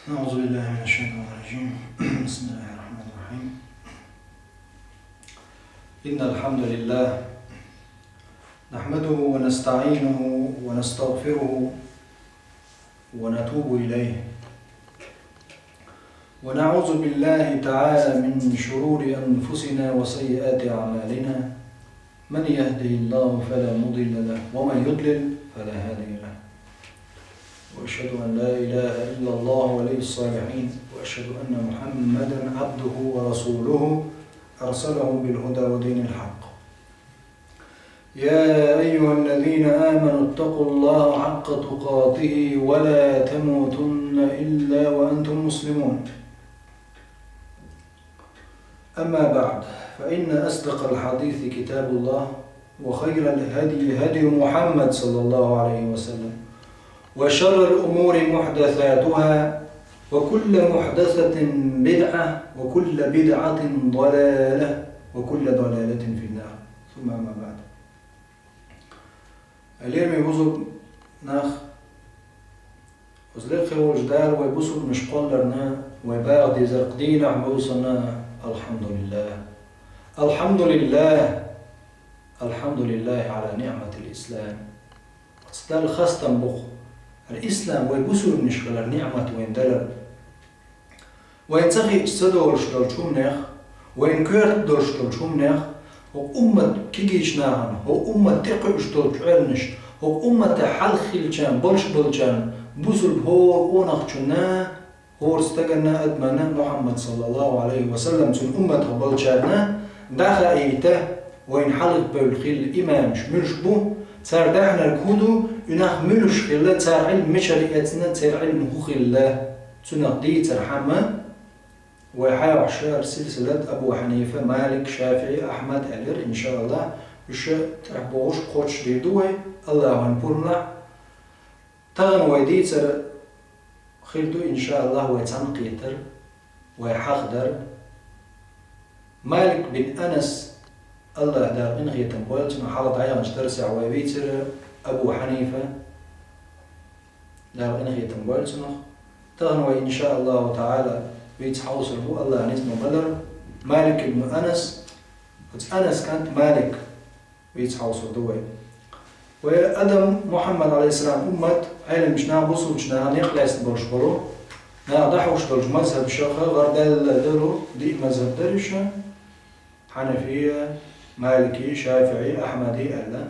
أعوذ بالله من الشيطان الرجيم. بسم الله الرحمن الرحيم. إن الحمد لله نحمده ونستعينه ونستغفره ونتوب إليه ونعوذ بالله تعالى من شرور أنفسنا وسيئات أعمالنا من يهده الله فلا مضل له ومن يضلل فلا هادي له وأشهد أن لا إله إلا الله ولي الصالحين وأشهد أن محمدا عبده ورسوله أرسله بالهدى ودين الحق. يا أيها الذين آمنوا اتقوا الله حق تقاته ولا تموتن إلا وأنتم مسلمون. أما بعد، فإن أصدق الحديث كتاب الله وخير الهدي هدي محمد صلى الله عليه وسلم وشر الأمور محدثاتها وكل محدثة بدعة وكل بدعة ضلالة وكل ضلالة في النار. ثم أما بعد. اليوم يبصر ناخ وزلق وجدار ويبصر مشقول لنا ويباغ دي زرقدين عموصنا. الحمد لله الحمد لله الحمد لله على نعمة الإسلام. استال خاصة بخ الإسلام ويبصر نشغل النعمة وين دلر وين تغي استدور شدلشوم نخ وين كرت دور شدلشوم نخ هو أمة كيجيش ناهن هو أمة تقع شدلشوالنش هو أمة حلخيلشان بلشان بوصل هو ونخشنا هو استجنا أدمنا محمد صلى الله عليه وسلم سن أمة بلشانا دخل إيته وين حلق بالخيل إمام مش بو صار دحنا الكودو ينخ ملوش خلا صار علم شريعتنا صار علم حقوق الله تنقدي ترحمه وحيا عشر سلسلة أبو حنيفة مالك شافعي أحمد علي إن شاء الله وش تحبوش قوتش بيدوه الله هنبورنا تغن ويدي تر خيرتو إن شاء الله ويتنقيتر ويحقدر مالك بن أنس الله دار إن غيتم قولتنا حالة عيان ترسع ويبيتر أبو حنيفة دار إن غيتم قولتنا تغنوي إن شاء الله تعالى بيتحوصر هو الله نسمه بدر مالك بن أنس أنس كانت مالك بيتحوصر دوي وأدم محمد عليه السلام أمة علم مشنا بوصل مشنا نقل يستبرش برو نقدحوش دلج مذهب شيخة غردال دلو دي مذهب درشة حنفية مالكي شافعي أحمدي ألا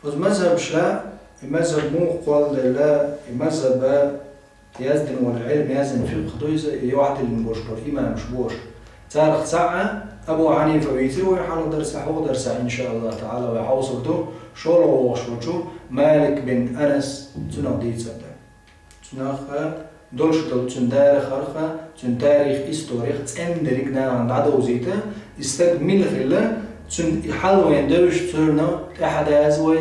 ومذهب شلا المذهب مو قول لا المذهب يزدن والعلم يزن في الخطويزة يوعد المبوشكر إمام شبوش تاريخ ساعة أبو حنيفة بيتر ويحال درس حو درس إن شاء الله تعالى ويحوصل دو شولو وشوشو مالك بن أنس تنقدي تصدق تناخ دولش دول تندارخ خرخة تاريخ إستوريخ تندرقنا عند عدو زيته استقبل خلا تن يحلو يندوش ترنا أحد أزوي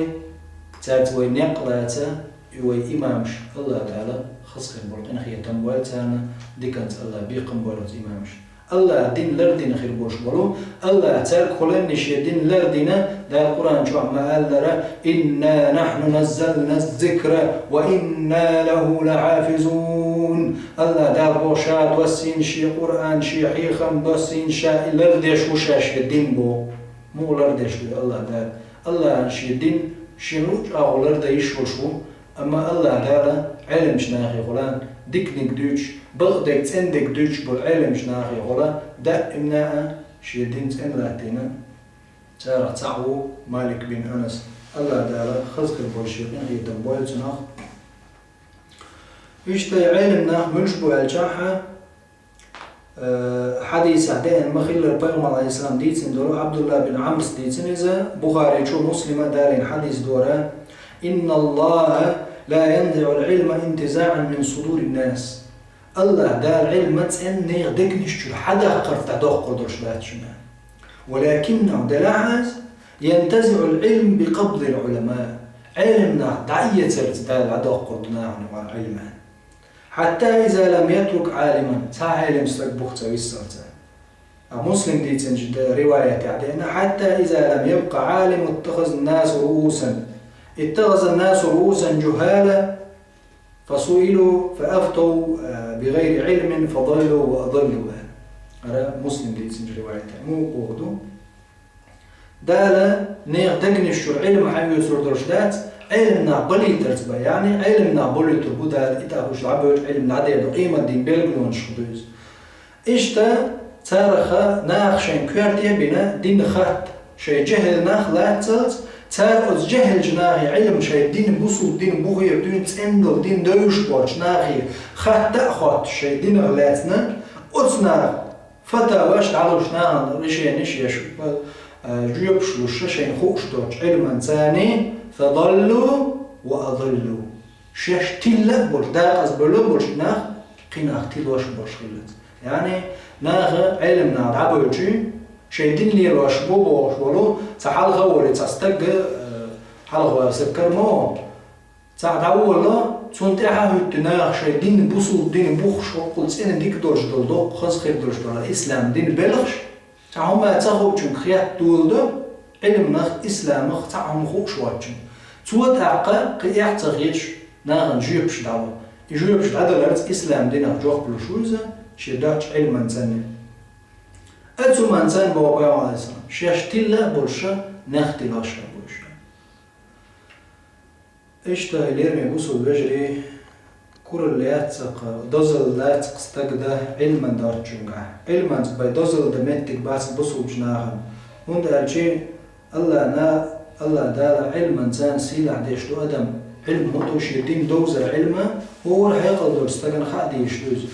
تاتوي نقلاته يوي إمامش الله تعالى خص خبرت أنا خي تنبوال تانا ديكنت الله بيقم بولت إمامش الله دين لردين خير بوش بولو الله تارك خلان نشي دين لردنا دا القرآن شو عما قال لرا إنا نحن نزلنا الذكر وإنا له لحافظون الله دا بوشات وسين شي قرآن شي حيخم بسين شاء لردش وشاش الدين بو مو لردش الله دا الله شي دين شي روج أو لرد يشوشو أما الله دا علم شناخي غلان ديكنيك دوش بغدك تندك دوش بالعلم شناخي غلان دائمنا شيدين تنراتينا تارع تعو مالك بن أنس الله دالا خزق البولشيقين هي تنبويل تناخ يشتي علمنا ملشبو الجاحة حديث عدين مخيل البيغم عليه السلام ديتن دورو عبد الله بن عمرو ديتن إذا بخاري شو مسلم دارين حديث دورا إن الله لا ينزع العلم انتزاعا من صدور الناس. الله دار علم تسألني غدك نشتر حدا قرت عدوه قدرش باتشنا ولكنه دلاعز ينتزع العلم بقبض العلماء علمنا دعية سرتدال عدوه قدنا عن علما حتى إذا لم يترك عالما تا علم سلقبخت ويسرته مسلم دي تنجد رواية عدينا حتى إذا لم يبقى عالم اتخذ الناس رؤوسا جهالا فسئلوا فأفتوا بغير علم فضلوا وأضلوا. هذا مسلم دي تسنج رواية مو قوضو دالا نيغ دقنش علم حيو سردرش دات علمنا بلي ترتبه يعني علمنا بلي تربو دال إتاخوش العبوش علمنا عديدو قيمة دين بلغلون شخدوز إشتا تارخا ناخشين كوارتيا بنا دين خات شي جهل ناخ لاتزلت تارخ جهل جناخي علم شي دين بوصو دين بوغير دين تسندل دين دوش بوش ناخي خات تأخوات شي دين غلاتنا أتنا فتاواش تعالوش ناخن رشي نشي جيبش لوش شين خوش دوش علما ثاني فضلوا وأضلوا شاش تلا بوش داقز بلو بوش ناخ قيناخ تلوش بوش خلت يعني ناخ علمنا عبوشي شي دين لي لوش بوش ولو تحال غوري تستق حال غوري سكر مو تعداولا تونتاها هتناخ شي دين بوصو دين بوخش وقلت إن ديك دوش دولدو خاص خير دوش دول الإسلام دين بلغش تعهم تاخو چون خيات دولدو علم ناخ إسلام ناخ تعهم خوش واتشن توت عقا قياح تغيش ناخن جيبش دعوة يجيبش عدلت إسلام دين جوخ بلوشوزة شي داتش علم انسان أتو منسان بابا عليه السلام شاش تلا بولشا ناخ تلاشا بولشا إشتا إليرمي بوسو بجري كور اللي يتسق دوزل لا تقستقده علما دارتشنقه علما باي دوزل دمتك باس بوسو بجناهم هند أرجي الله دال علما زان سيلا عديشتو أدم علم مطوش يدين دوزر علما هو الحقيقة دول استقن خادي يشتوز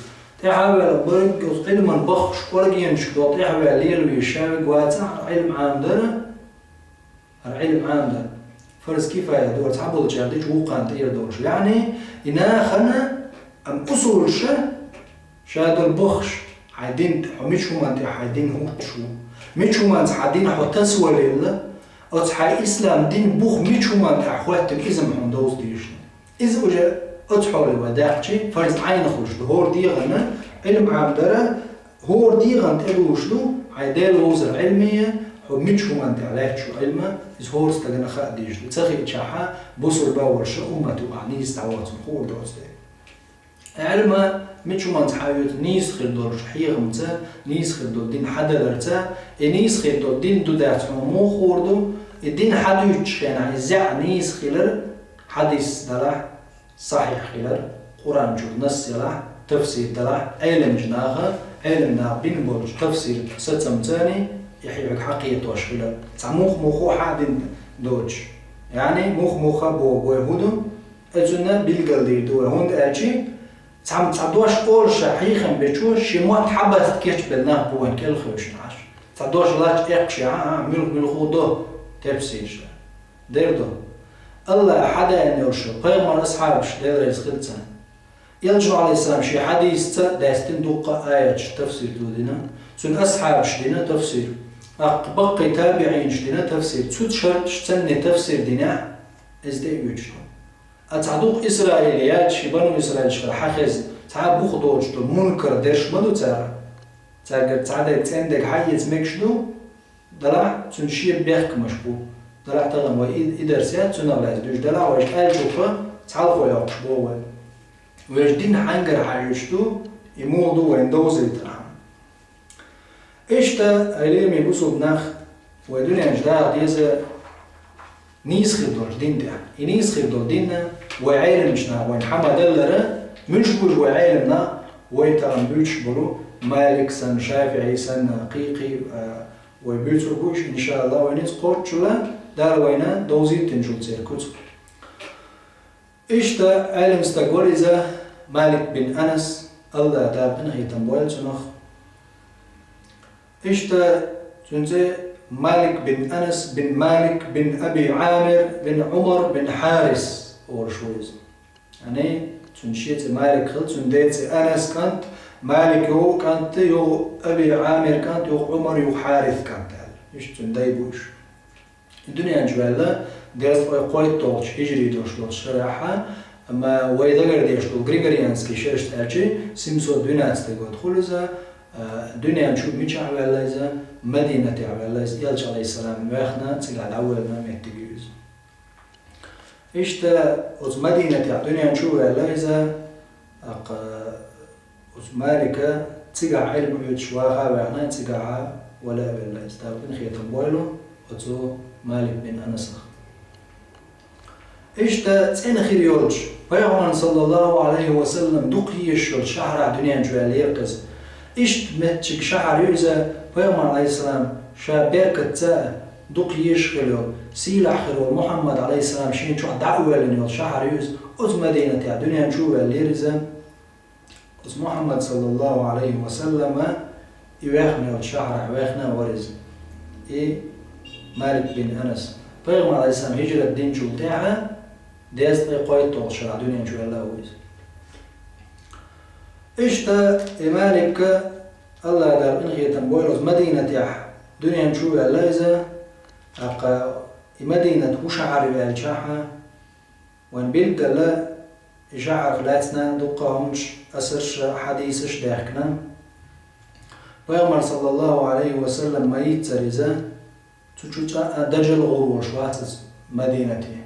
تحاول برنك علما بخش ورقينش دو تحاول ليل ويشاوق واتع علم عام دارا العلم عام دارا فرز كيفاية دور تعبد جارديش وقان تير دورش يعني إنا خنا أم أصول شاد البخش عايدين مش هم أنت عايدين هو شو مش هم أنت عايدين حتى ولا أو تحاي إسلام دين بخ مش هم أنت أخوات الإزم هم دوز ديشنا إذا وجا أتحول الوداعتي فرز عين خوش هور دي غنا علم عام دارا هور دي غن تلوش له عايدين وزر علمية مش هم أنت عليك شو علمه إذا هو استجنا خاديش تسخي تشاحة بوصل باور شو أمته عني استعوات مخور دوسته علمه مش هم أنت حيوت نيس خدور حيغ متى نيس خدور دين حدا درتا نيس خدور دين دودات مو خوردو الدين حد يتشكن زع نيس خلر حديث دلع صحيح خلر قرآن جو نص دلع تفسير دلع علم جناها علمنا بين برج تفسير ستم تاني يحيى حقيقة وشغلة تعمخ مخو حد دوج يعني مخ بو يهودو أجنا بالقلدي دو هند أجي تعدوش أول شحيخا بتشوش شموت حبث كيش بالناه بوين كل خوش نعش تعدوش لاش إقشي ملك خودو تفسير دير دو الله حدا أن يرشو قيمة أصحابش دير يسخلتها يلجو عليه السلام شي حديث داستين دوقة آيات تفسير دودنا سن أصحابش دينا تفسير بقي تابعين دينا تفسير تسود شرط تني تفسير دينا ازدي يوجدو أتعدوق إسرائيليات شي بنو إسرائيل شكرا حخز تعب بخدو جدو منكر ديرش مدو تعقر تعدي تندق حيز مكشدو دلع تنشير بيخك مشبو دلع تغم وإدرسيات تنغلاز دوش دلع ويش آل جوفا تعالقو يوقش بوه ويش دين حنقر حيوشتو يمولدو ويندوزي تنعم إشتا أيليمي بوسو بناخ ودنيا جدار ديزا نيس خدور دين ده نيس خدور ديننا وعالمشنا وين حما دلرا مش بوج وعالمنا ويترم بيوش برو مالك سن شافعي سن قيقي ويبيوتو بوش إن شاء الله وينيت قوتشولا دار وينا دوزي تنجول تير كتب إشتا علم استقول إذا مالك بن أنس الله دابن هي تنبويل تنخ إشتا تنزي مالك بن أنس بن مالك بن أبي عامر بن عمر بن حارس أورشويز يعني تنشيت مالك خل تنديت أنس كانت مالك هو كانت يو أبي عامر كانت يو عمر يو حارث كانت إيش تنديبوش الدنيا جوالا درست قوي توش هجري توش شرحها أما ويدقر ديشتو غريغوريانسكي شرشت أجي سيمسو دونات تقول خلصا الدنيا نشوف مش عوالة إذا مدينة عوالة يلش عليه السلام وإحنا تقعد عوالنا مهتجيز إشتا أز مدينة الدنيا نشوفها ليزا أز مالك تيجا علم يتشواها وعنا تيجا ولا بلا استابن خيتم بويلو أزو مالك بن أنس إشتا تين خير يولج بيغمان صلى الله عليه وسلم دقي الشهر شهر الدنيا نشوفها ليقز إشت متشك شهر يوزا بيغمان عليه السلام شابيركة تا دقي يشغلو سيلا خيرو محمد عليه السلام شين شو دعوة لنيوت شهر يوز أز مدينة الدنيا نشوفها ليرزا أز محمد صلى الله عليه وسلم يواخنا وتشهر يواخنا ورز مالك بن أنس بيغمر عليه السلام هجرة الدين شو تاعها داز قويت توشر الدنيا نشوفها لوز إشتا مالك الله دار إنغي تنبويرز مدينة يح دنيا نشوفها ليزا مدينة وشعر والشاحة وان بيلد لا شعر خلاتنا دقهمش أسرش حديثش داخنا ويغمر صلى الله عليه وسلم ما يتسرزا تشوتا دجل غروش واتس مدينتي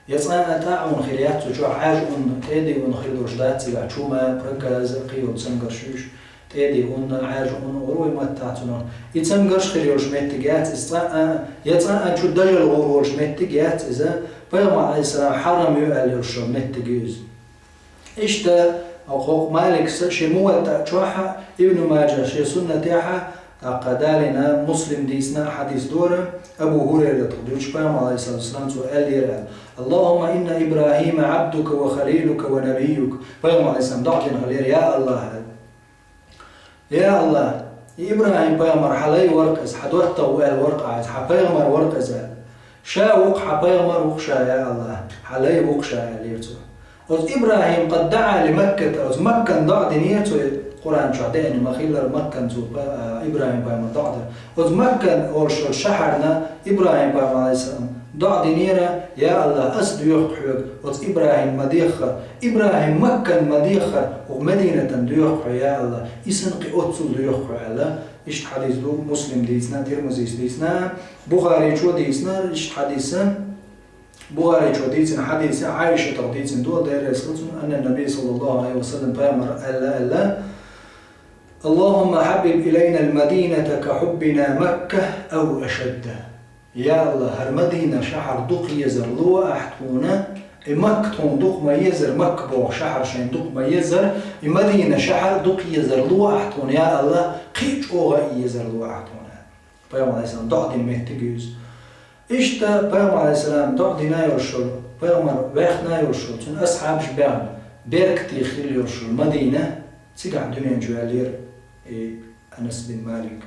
يصنع تاعون خليات تشو عاجون تيدي ونخلوش داتي شوما بركز قيود سنقرشوش تيدي عاجون غروي متاتنا يتسنقرش خليوش متجات يصنع شو دجل غروش متجات إذا بيغمر عليه السلام حرم يؤلرش متجيز إشتا أو مالك شموة تشوحة ابن ماجه شي سنة تاعها قدالنا مسلم ديسنا حديث دورة أبو هريرة تقدرش بيام عليه الصلاة والسلام سؤال يرى اللهم إن إبراهيم عبدك وخليلك ونبيك بيام عليه السلام دعتنا غير يا الله يا الله إبراهيم بيامر حلي ورقز حدوت طوال ورقعز حبيامر ورقز شاوق حبيامر وقشا يا الله حلي وقشا ليرتو وز إبراهيم قد دعا لمكة وز مكة ضع دنيته القرآن شعدين مخيلر مكة إبراهيم بيامر ضع وز مكة ورشل شحرنا إبراهيم بيامر عليه السلام ضع دنيرة يا الله أسد يخحيك وز إبراهيم مديخر إبراهيم مكة مديخر ومدينة ديخحي يا الله إسنقي أتصل ديخحي الله إشت حديث دو مسلم ديسنا ترمزي ديسنا بخاري شو ديسنا إشت حديثا بخاري شو ديسنا حديث عائشة ترديسن دول داير يسلسون أن النبي صلى الله عليه وسلم بيامر ألا اللهم حبب إلينا المدينة كحبنا مكة أو أشد يا الله هالمدينة شحر دق يزر لو أحتونا مكتون دق ما يزر مكبوغ شحر شين دق ما يزر المدينة شحر دق يزر لو أحتون يا الله قيج أوغا يزر لو أحتونا بيامر عليه السلام دق دي مهتجيز إشتا بيامر عليه السلام دق دينا يرشل بيامر باخنا يرشل تن أصحاب شبان بيركتي خيل يرشل مدينة سيقع دنيا جوالير أنس بن مالك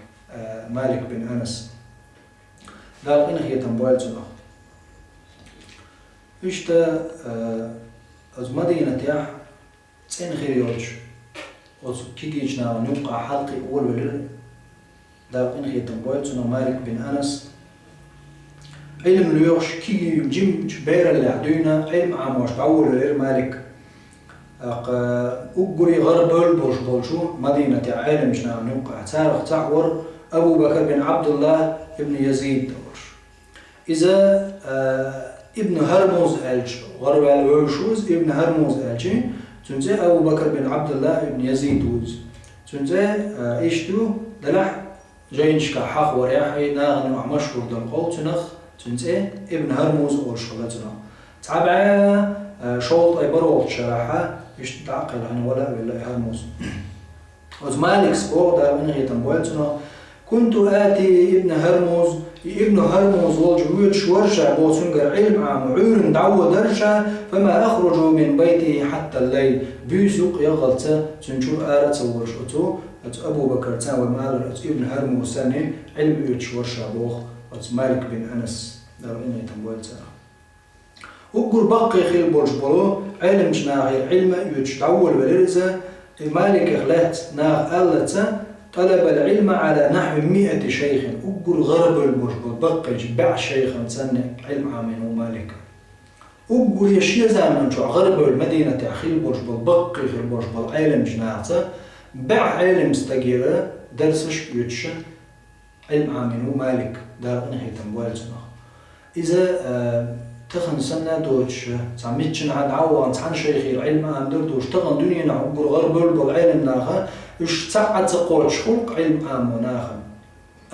مالك بن أنس قال إن هي تنبوال جنوه إشتا از مدينة يح تسين خير يرش وز كيجيجنا ونبقى حلقي أول ولر قال إن هي تنبوال جنوه مالك بن أنس علم ليوش كي جيم جبير اللي عدونا علم عاموش بعول ولر مالك أقري غرب البوشبولشو مدينة عالم جنا ونبقى تاريخ تعور أبو بكر بن عبد الله ابن يزيد إذا ابن هرموز ألج غرب الوشوز ابن هرموز ألج تنزي أبو بكر بن عبد الله ابن يزيد وز تنزي إشتو دلح جينش كحق ورياحي ناغن مشهور دلقول تنزي ابن هرموز أول شغلتنا تابع شوط أي بروض شرحة إشت تعقل عن ولا ولا هرموز وز مالك سبور دا من هي تنبويتنا كنت آتي ابن هرموز والجويل شورشا بوسنجر علم عام عور دعوة درشا فما أخرج من بيته حتى الليل بيسوق يغلط تنشور آرة ورشته أبو بكر تان ومال ابن هرموز ثاني علم يتشورشا بوخ مالك بن أنس دار إني تنبويتنا وقر بقي خيل برجبلو علم جناغي علم يتشتعول ولرزة مالك خلات ناغ ألتا طلب العلم على نحو 100 شيخ أقول غرب البرجبل بقي جبع شيخا سنة علم عامين ومالك أقول يشي زمن شو غرب المدينة أخيل برجبل بقي في البرجبل علم جناعته بع علم استقيرة درسش يتش علم عامين ومالك دار نهي تنبوال جناح إذا تخن سنة دوش تعميتشن عاد عوان تعن شيخي العلم أندر دوش تخن دنيا نعبر غرب بالعلم ناخا إيش تعد تقول شخلق علم أم ناخا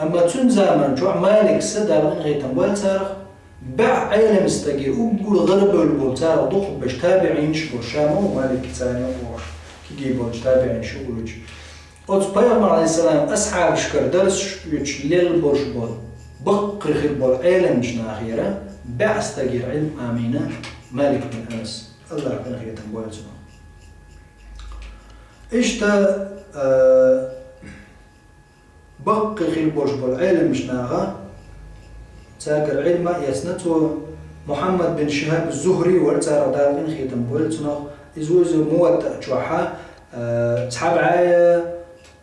أما تون زمان جوع مالك سدر من غير تنبال تارخ باع علم استجير وقول غرب بالتارخ ضخ باش تابعين شو شامو مالك ثاني وش كيجيبوا تابعين شو وش وتبايعمر عليه السلام أصحاب شكر درس يش ليل برش بول بقر خير بول علم جناخيره باع استجير علم آمينة مالك بن أنس الله يعطينا خير تنبال سما إيش تا بق خير برش بول علم جناخا تاجر علم يسنته محمد بن شهاب الزهري ورتار دار من خير تنبال سما إزوز موت شوحة تحب عاية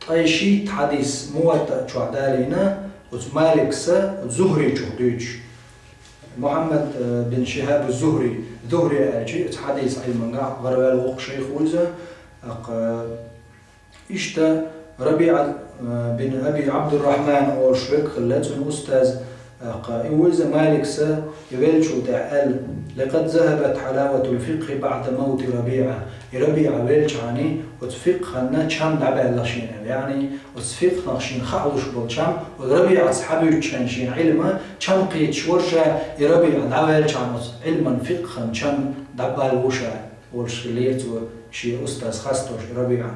طيشي حديث موت شوح دارينا ومالك سا زهري جهديش محمد بن شهاب الزهري ذهري أجي حديث علم قاع غربال وق شيخ وزة إشتا ربيع بن أبي عبد الرحمن أو شبك خلته أستاذ إوزة مالك سا يبلشوا تعال لقد ذهبت حلاوة الفقه بعد موت ربيعة ربيعة بلش عني وتفقه أنها شام دعبال لشين يعني وتفقه نخشين خالوش بالشام وربيعة صحابي تشانشين علما شام قيت شورشة ربيعة دعبال شام علما فقها شام دعبال وشا والشليت وشي أستاذ خاصتوش ربيعة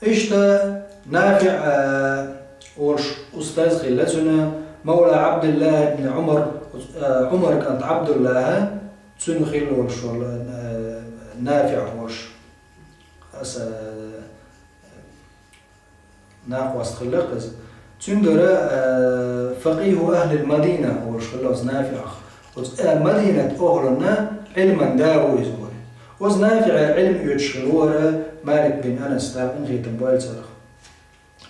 إشتا نافع ورش أستاذ خلتنا مولى عبد الله بن عمر عمر كانت عبد الله تنخيل ورش نافع ورش ناقوس خلقز تندر فقيه أهل المدينة ورش خلاص نافع مدينة أهلنا علما داوي زوري وز نافع العلم يتشغلور مالك بن أنس تابن غير تنبويل سرخ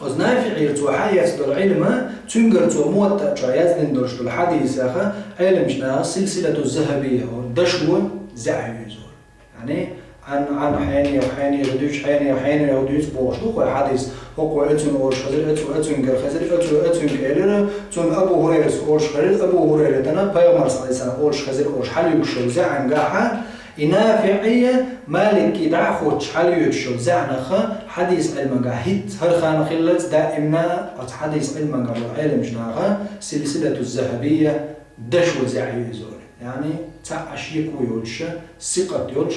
وز نافع يرتوحيات دول علم تنقر تو موتا تشايات لندوش دول حديث أخا علم جنا سلسلة الذهبية ودشو زعي زور يعني عن حيني وحيني يهدوش حيني وحيني يهدوش بوش دوكو حديث هو أتون أورش خزر أتون قر خزر أتون كيلر تون أبو هريرة أورش خزر أبو هريرة دنا بيومر صلى الله عليه وسلم أورش خزر أورش حلو شو زعن قاحة نافعية مالك يدع خوش حلو شو زعن خا حديث علم قاهيت هر خان خلت دائما حديث علم قاهي علم جناها سلسلة الذهبية دشو زعي زور يعني تعشيك ويولش ثقة يولش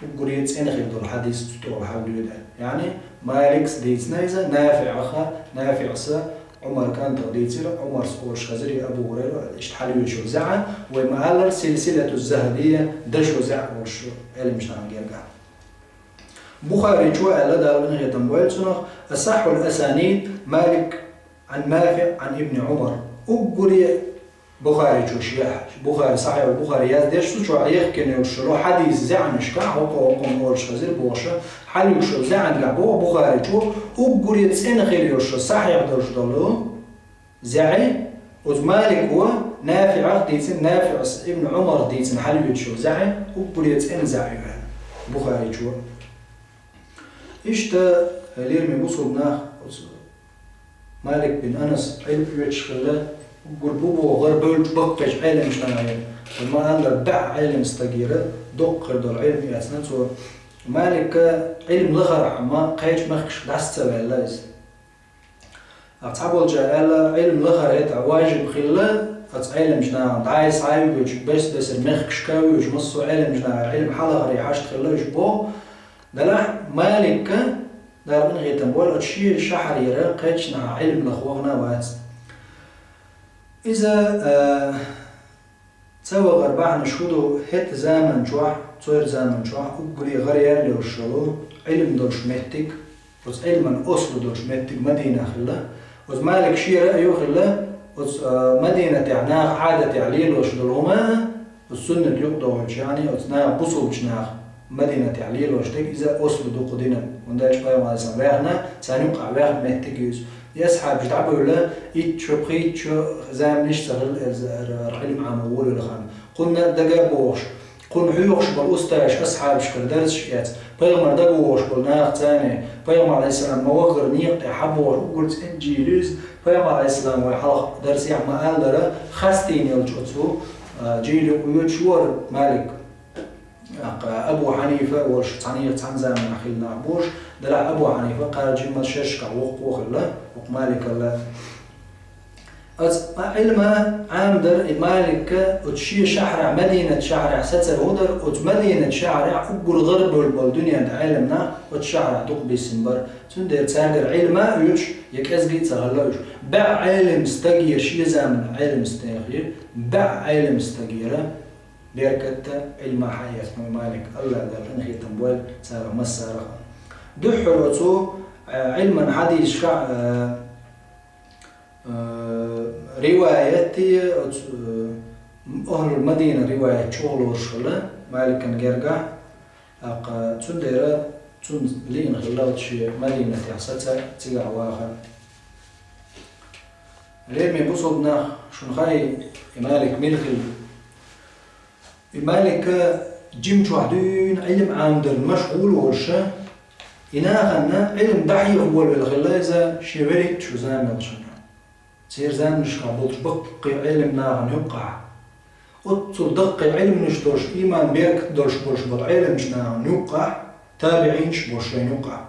وقريت إن خير دول حديث تطور حول يعني مالك ديت نايزة نافع أخا نافع سا عمر كان تغديتير عمر سقوش خزري أبو هريرة اشتحلوا شو زعا ومعلر سلسلة الذهبية دشو زع وشو علم مش نعم جرجع بخاري شو على دار من هي تنبويل سنخ أصح الأسانيد مالك عن نافع عن ابن عمر وقري بخاري شو شياح بخاري صحيح البخاري يازدش شو يحكي إنه شو حديث زعن شكا وقوم ورش خزر بوشة حلو شو زعن لعبه بخاري شو وقري تسين خير شو صحيح درش دلو زعي ومالك هو نافع ديتن نافع ابن عمر ديتن حلو شو زعي وقري تسين زعي بخاري شو إيش تا ليرمي بوصلنا مالك بن أنس علم يشغله قربوبو غربول بقش علم شناعي وما عندك دع علم استجيره دق دول علم ياسنته مالك علم لغر عما قيش مخش دست ولاز أصحاب الجلالة علم لغر هيت واجب خلا علم شناعي عايز عايب وش بس المخش كاوي وش مصو علم شناعي علم حلقة ريحش خلا وش بو دلح مالك دار من غيتم ولا تشيل شحر يرى قيش نا علم لخوغنا واس إذا تسوى غربعنا شهودو هت زمن جوع صير زمن جوع وقولي غير لي وشلو علم دوش مهتك وز علما أصل دوش مهتك مدينة خلا وز مالك شي رأيه خلا وز مدينة تعناق عادة تعليل وشلوما والسنة يقضوا يعني وز نا بصل بشناق مدينة تعليل وشتك إذا أصل دو قدنا ونداش بايو ما يسمى ويغنا سانيوقع ويغ مهتك يوز يسحب جتعبوا له يتشقي شو زام نشتغل العلم عم أول ولا خام قلنا دقابوش قلنا حيوش بالأستاش أصحاب شكل درس شيات بيغمر دقوش قلنا ثاني بيغمر عليه السلام موقر نيق يحبوش وقلت إنجيلوز بيغمر عليه السلام ويحلق درس يعمل قال له خاستين يلجوتو جيل ويتشور مالك أبو حنيفة وش تعني زمان أخينا بوش دلع أبو حنيفة قال جيم ششك وق الله ومالك الله علم عامدر مالك وتشي شحر مدينة شحر ستر هدر ومدينة شحر أقول غرب والدنيا علمنا وتشحر تقبي سنبر تندر تاجر علم يوش يكزجي تغلوش بع علم استجير شي زمن علم استجير بع علم استجيره بيركت علم حياة مالك الله دار إنه تنبول سار مسار دحرتو علما حديث شع روايتي أهل المدينة رواية شغل وشغلة مالك نجرجع تندير لين خلوت شيء مدينة يحسدها تجع واخر لين بيبصدنا شن خاي مالك ملخل مالك جيم وحدين علم عامدر مشغول ورشة إناخنا علم دحي هو بالغلازة شبريت شو زامل شنو سير زام مش قابلش بقي علم ناغن يقع أتصل دقي علم نشتوش إيمان بيرك درش برش بط علم ناغن يقع تابعينش برشين يقع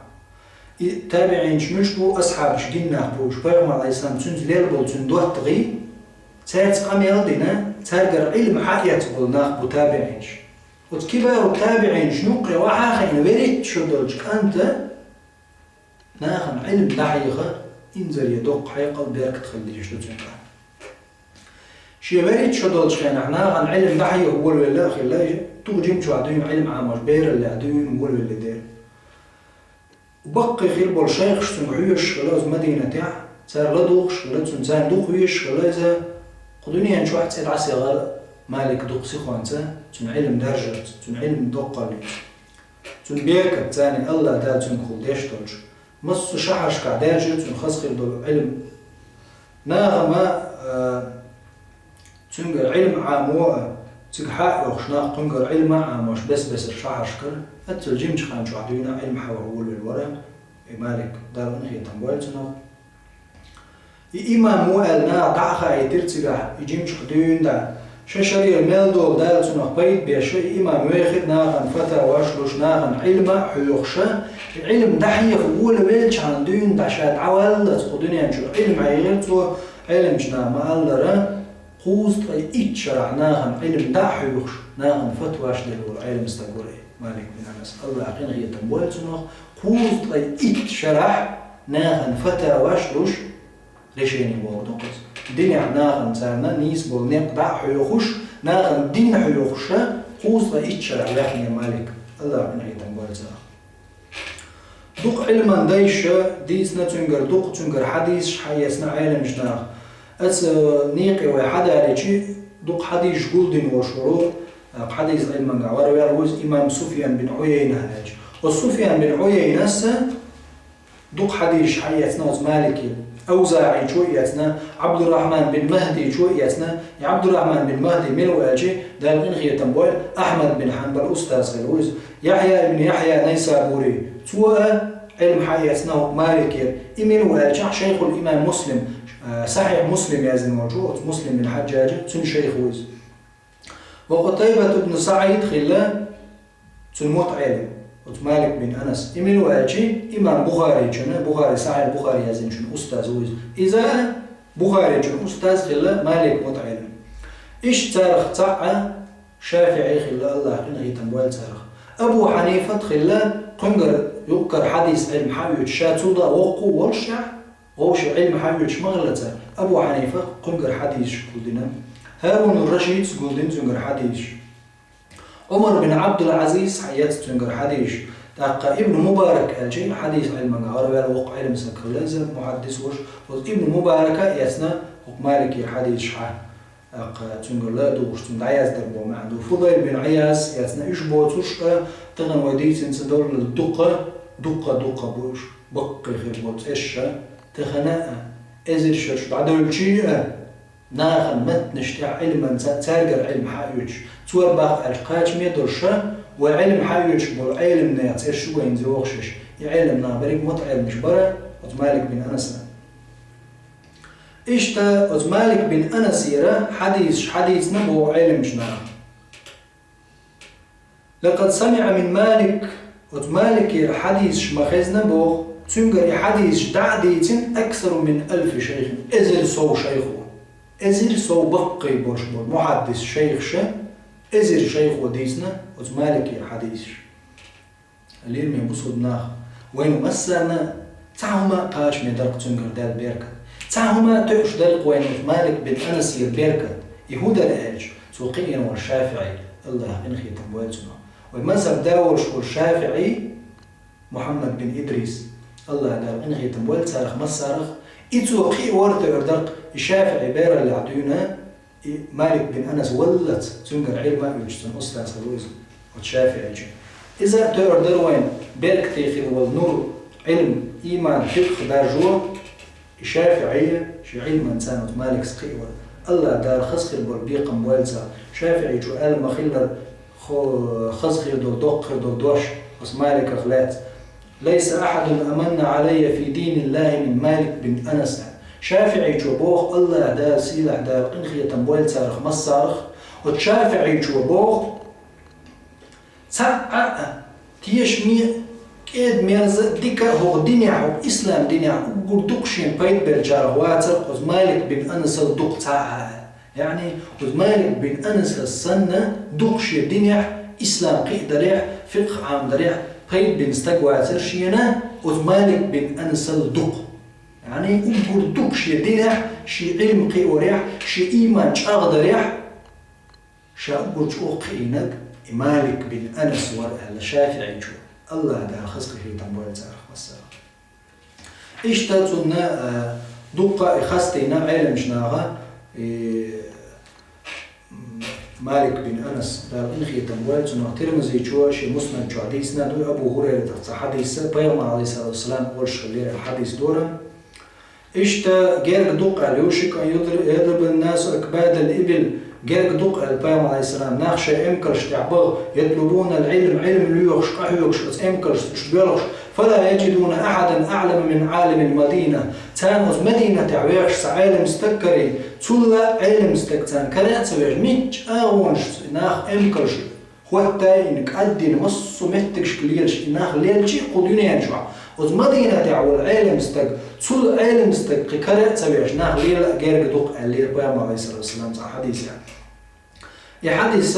تابعينش مش بو أصحابش جينا بوش بيغم على الإسلام تنز ليل بول تندوه تغي تارت قاميل دينا تارجر علم حقيقة بول ناغ بو تابعينش وتكيبا وتابعينش نقري وحاخين بريت شو درجك أنت ناغن علم دحيخة إنزل يدق حيقل بيرك تخليش تتنقع شي بريت شو درجك نحنا عن علم دحي هو ولا خلاج توجيم شو عدوين علم عامش بير اللي عدوين هو اللي دير وبقي خير بول شيخ شتنحيش خلاص مدينة تاع صار لدوخش ولا تنسان دوخيش خلاص قدوني هنشو واحد سيد عسي غال مالك دوق سيخوانتا تن علم درجة تن علم دوقالي تن بيركب تاني الله دا تن كل ديش دولج مصو شحش كعداجة تن خسخر دول علم ناغما تنقر علم عاموة تنحق وخشناق تنقر علم عاموش بس الشحش كر أتل جيمش خان شو عدونا علم حوهول بالورا مالك دار نخي تنبويل تنو إمام موالنا دعخا يترتقع يجيمش خدون دا ششري الميلدول دال تنو بيت بيشي إمام واخد ناغن فتا واشلوش ناغن علم حيوخشا علم دحية فقول بيلش عن دون دعشات عوالة تقودوني انشو علم عيغيرتو علم جنا مالرا قوز طي شرع ناغن علم دحيوخش ناغن فتواش دلول علم استقوري مالك بن أنس الله عقين هي تنبويل تنو قوز طي شرع ناغن فتا واشلوش ليشيني بوردوكس دنيا ناغن سارنا نيس بول نقدع حيوخش ناغن دين حيوخشا قوز طي شرع لكن يا مالك الله عقين هي تنبويل تنو دوق علما دايش ديسنا تنقر دوق تنقر حديث حيسنا عالم جناغ أس نيقي وحدا عليكي دوق حديث جولدين وشرور حديث علما قاور ويروز إمام سفيان بن عيينة هاج وسفيان بن عيينة دوق حديث حيسنا مالكي أوزاعي شويتنا عبد الرحمن بن مهدي شويتنا يا عبد الرحمن بن مهدي من واجي دال إنخية تنبويل أحمد بن حنبل أستاذ غلوز يحيى بن يحيى نيسابوري سواء علم حياتنا مالكي إمين واجه شيخ الإمام مسلم صحيح مسلم يازن موجود مسلم بن حجاج تن شيخ ويز وقتيبة بن سعيد خلا تنموت علم مالك بن أنس إمين واجه إمام بخاري جنا بخاري صحيح بخاري يازن شن أستاذ ويز إذا بخاري جن أستاذ خلا مالك موت علم إيش تاريخ تاع شافعي خلا الله إنه يتنبوال تاريخ أبو حنيفة خلا قنقر يذكر حديث علم حيوت شاتودا وقو ورشع غوش علم حيوت شمغلته أبو حنيفة قنقر حديث قلدنا هارون الرشيد قلدين تنقر حديث عمر بن عبد العزيز حيات تنقر حديث تاقى ابن مبارك الجي حديث علم عربي وقع علم سكرلازم محدث وش ابن مبارك يسنا مالكي حديث شحه تنقر لا دوش تندعياز دربو معدو فضيل بن عياس يسنا إيش بوتوش تغن وديت انسدور للدقة دقة بوش بقي خير بوت إيشا تخناء إزر شرش بعد الجيئة ناخن مت نشتع علما تارجر علم حايوش تور باق القاج ميدرشا وعلم حايوش بول علم ناس إيش شو وين زوخشش يعلم نابريك مت علم مش برا مالك بن أنس إشتا أز مالك بن أنس يرى حديث نبو علم شنا لقد سمع من مالك أز مالك يرى حديث شمخز نبو تنقر حديث دعديتين أكثر من 1000 شيخ إزر سو شيخه إزر سو بقي برشبور محدث شيخ إزر شيخ وديسنا أز مالك يرى حديث الليل من بصد ناخ وين مسانا تعهما قاش من درق تنقر دال بيركة تعهما تعش درق وين مالك بن أنس يربيركة يهودا الآج سوقيا والشافعي الله إنخي تنبوالتنا ومذهب داورش والشافعي محمد بن إدريس الله دار إنخي تنبوالت سارخ مسارخ إتوقي ورد أردرق الشافعي بير اللي عدونا مالك بن أنس ولت تنقر علم يجتن أصلا سلوز والشافعي إذا تقدر وين بيرك تيخي والنور علم إيمان فقه دارجو الشافعية شي علم إنسان مالك سقيوة الله دار خسخر بالبيق موالزا شافعي جو أل مخيلر خسخر دو دق دو دوش بس مالك أغلات ليس أحد أمن علي في دين الله من مالك بن أنس شافعي جو بوخ الله دار سيلح دار إنخية موالزا رخ مصارخ وشافعي جو بوخ ساعة تيش مي كيد ميرز ديكا هو دنيا هو إسلام دنيا وقردوكشين بايد بالجار واتر وز مالك بن أنس الدق ساعة يعني وز مالك بن أنس السنة دوكشي دنيا إسلام قيد دريح فقه عام دريح بايد بن استقواتر شينا وز مالك بن أنس الدق يعني وقردوكشي دنيا شي علم قي وريح شي إيمان شاغ دريح شا قردوك قينك مالك بن أنس ورأى الشافعي جو الله دار خسق في تنبويل تاريخ مسار اشتاتنا دقة خستينا علم شناغا مالك بن أنس دار إنخي تنبويل تنو ترمزي جو شي مسند جو حديثنا دو أبو هريرة حديثة بيغم عليه الصلاة والسلام ولش الحديث دورا اشتا جيرك دقة ليوشك أن يضرب الناس أكباد الإبل جاك دق البيام عليه السلام ناخشة إمكرش تعبغ يطلبون العلم علم ليوخش أحيوخش إمكرش تشبيرخش فلا يجدون أحدا أعلم من عالم المدينة تانوز مدينة تعويخش سعالم استكري تلا علم استكتان كرات سويش ميتش أغونش ناخ إمكرش خواتاي إنك أدين مصو مهتكش كليلش ناخ ليلشي قدوني شوع وز مدينة تعول علم استك تلا علم استك كرات سويش ناخ ليل جاك دق البيام عليه الصلاة والسلام صح حديث يعني يحدث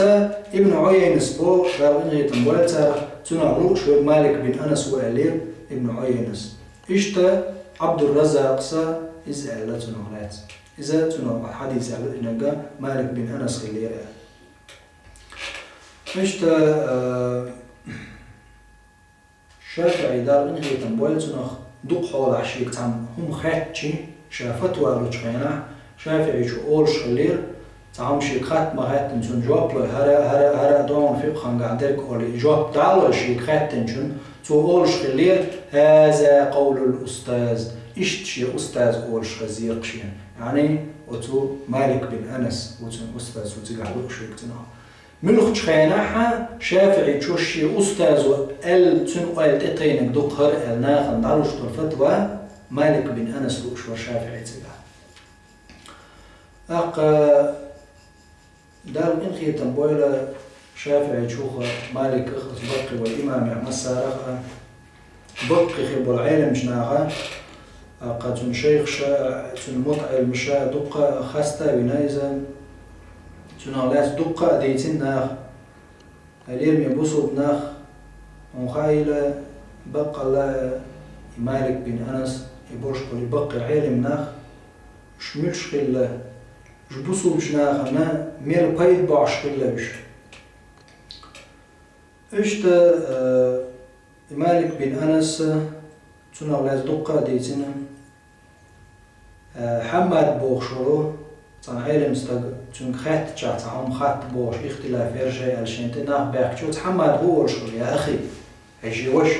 ابن عيينس بو راوين يتنبولتا تنعرو شوي مالك بن أنس وألير ابن عيينس إشتا عبد الرزاق سا إزالة تنعرات إذا تنعر حديث على إنجا مالك بن أنس خلير إشتا شافعي دار إنه يتنبولتا دق حول عشيك تام هم خاتشي شافتوا رجعنا شافعي شو أولش خلير تعم شيء خاتم هاتن شون جواب له هرا دون في خان قاعدك أولي جواب تعال شيء خاتن شون تو أولش خلير هذا قول الأستاذ إيش شيء أستاذ أولش خزير شيء يعني وتو مالك بن أنس وتو أستاذ وتقعدوا شيء كتنا ملخ خيانها شافعي شو شيء أستاذ وال تن وال تقينك دقهر الناخن دارش الفتوى مالك بن أنس وش شافعي تقع دار إنخي تنبويلة شافعي شوخة مالك أخذ بقي والإمام يعمس رخا بقي خيب العالم جناغا قد شيخ تن مطع المشاء دقة خاستا بنايزا تن علاس دقة ديتين ناخ اليرم يبوسو بناخ ومخايلة بقى الله مالك بن أنس يبوش قولي بقي عالم ناخ شميش خيلة جبوسو بجناخ أنا مير بايد باش خيلة بش إشتا مالك بن أنس تنا ولاز دقة ديتنا حمد بوخشورو تن عالم استغ تن خات جات عم خات بوش اختلاف يرجع الشيء ناخ باخشوت حمد بوش يا أخي هجي وش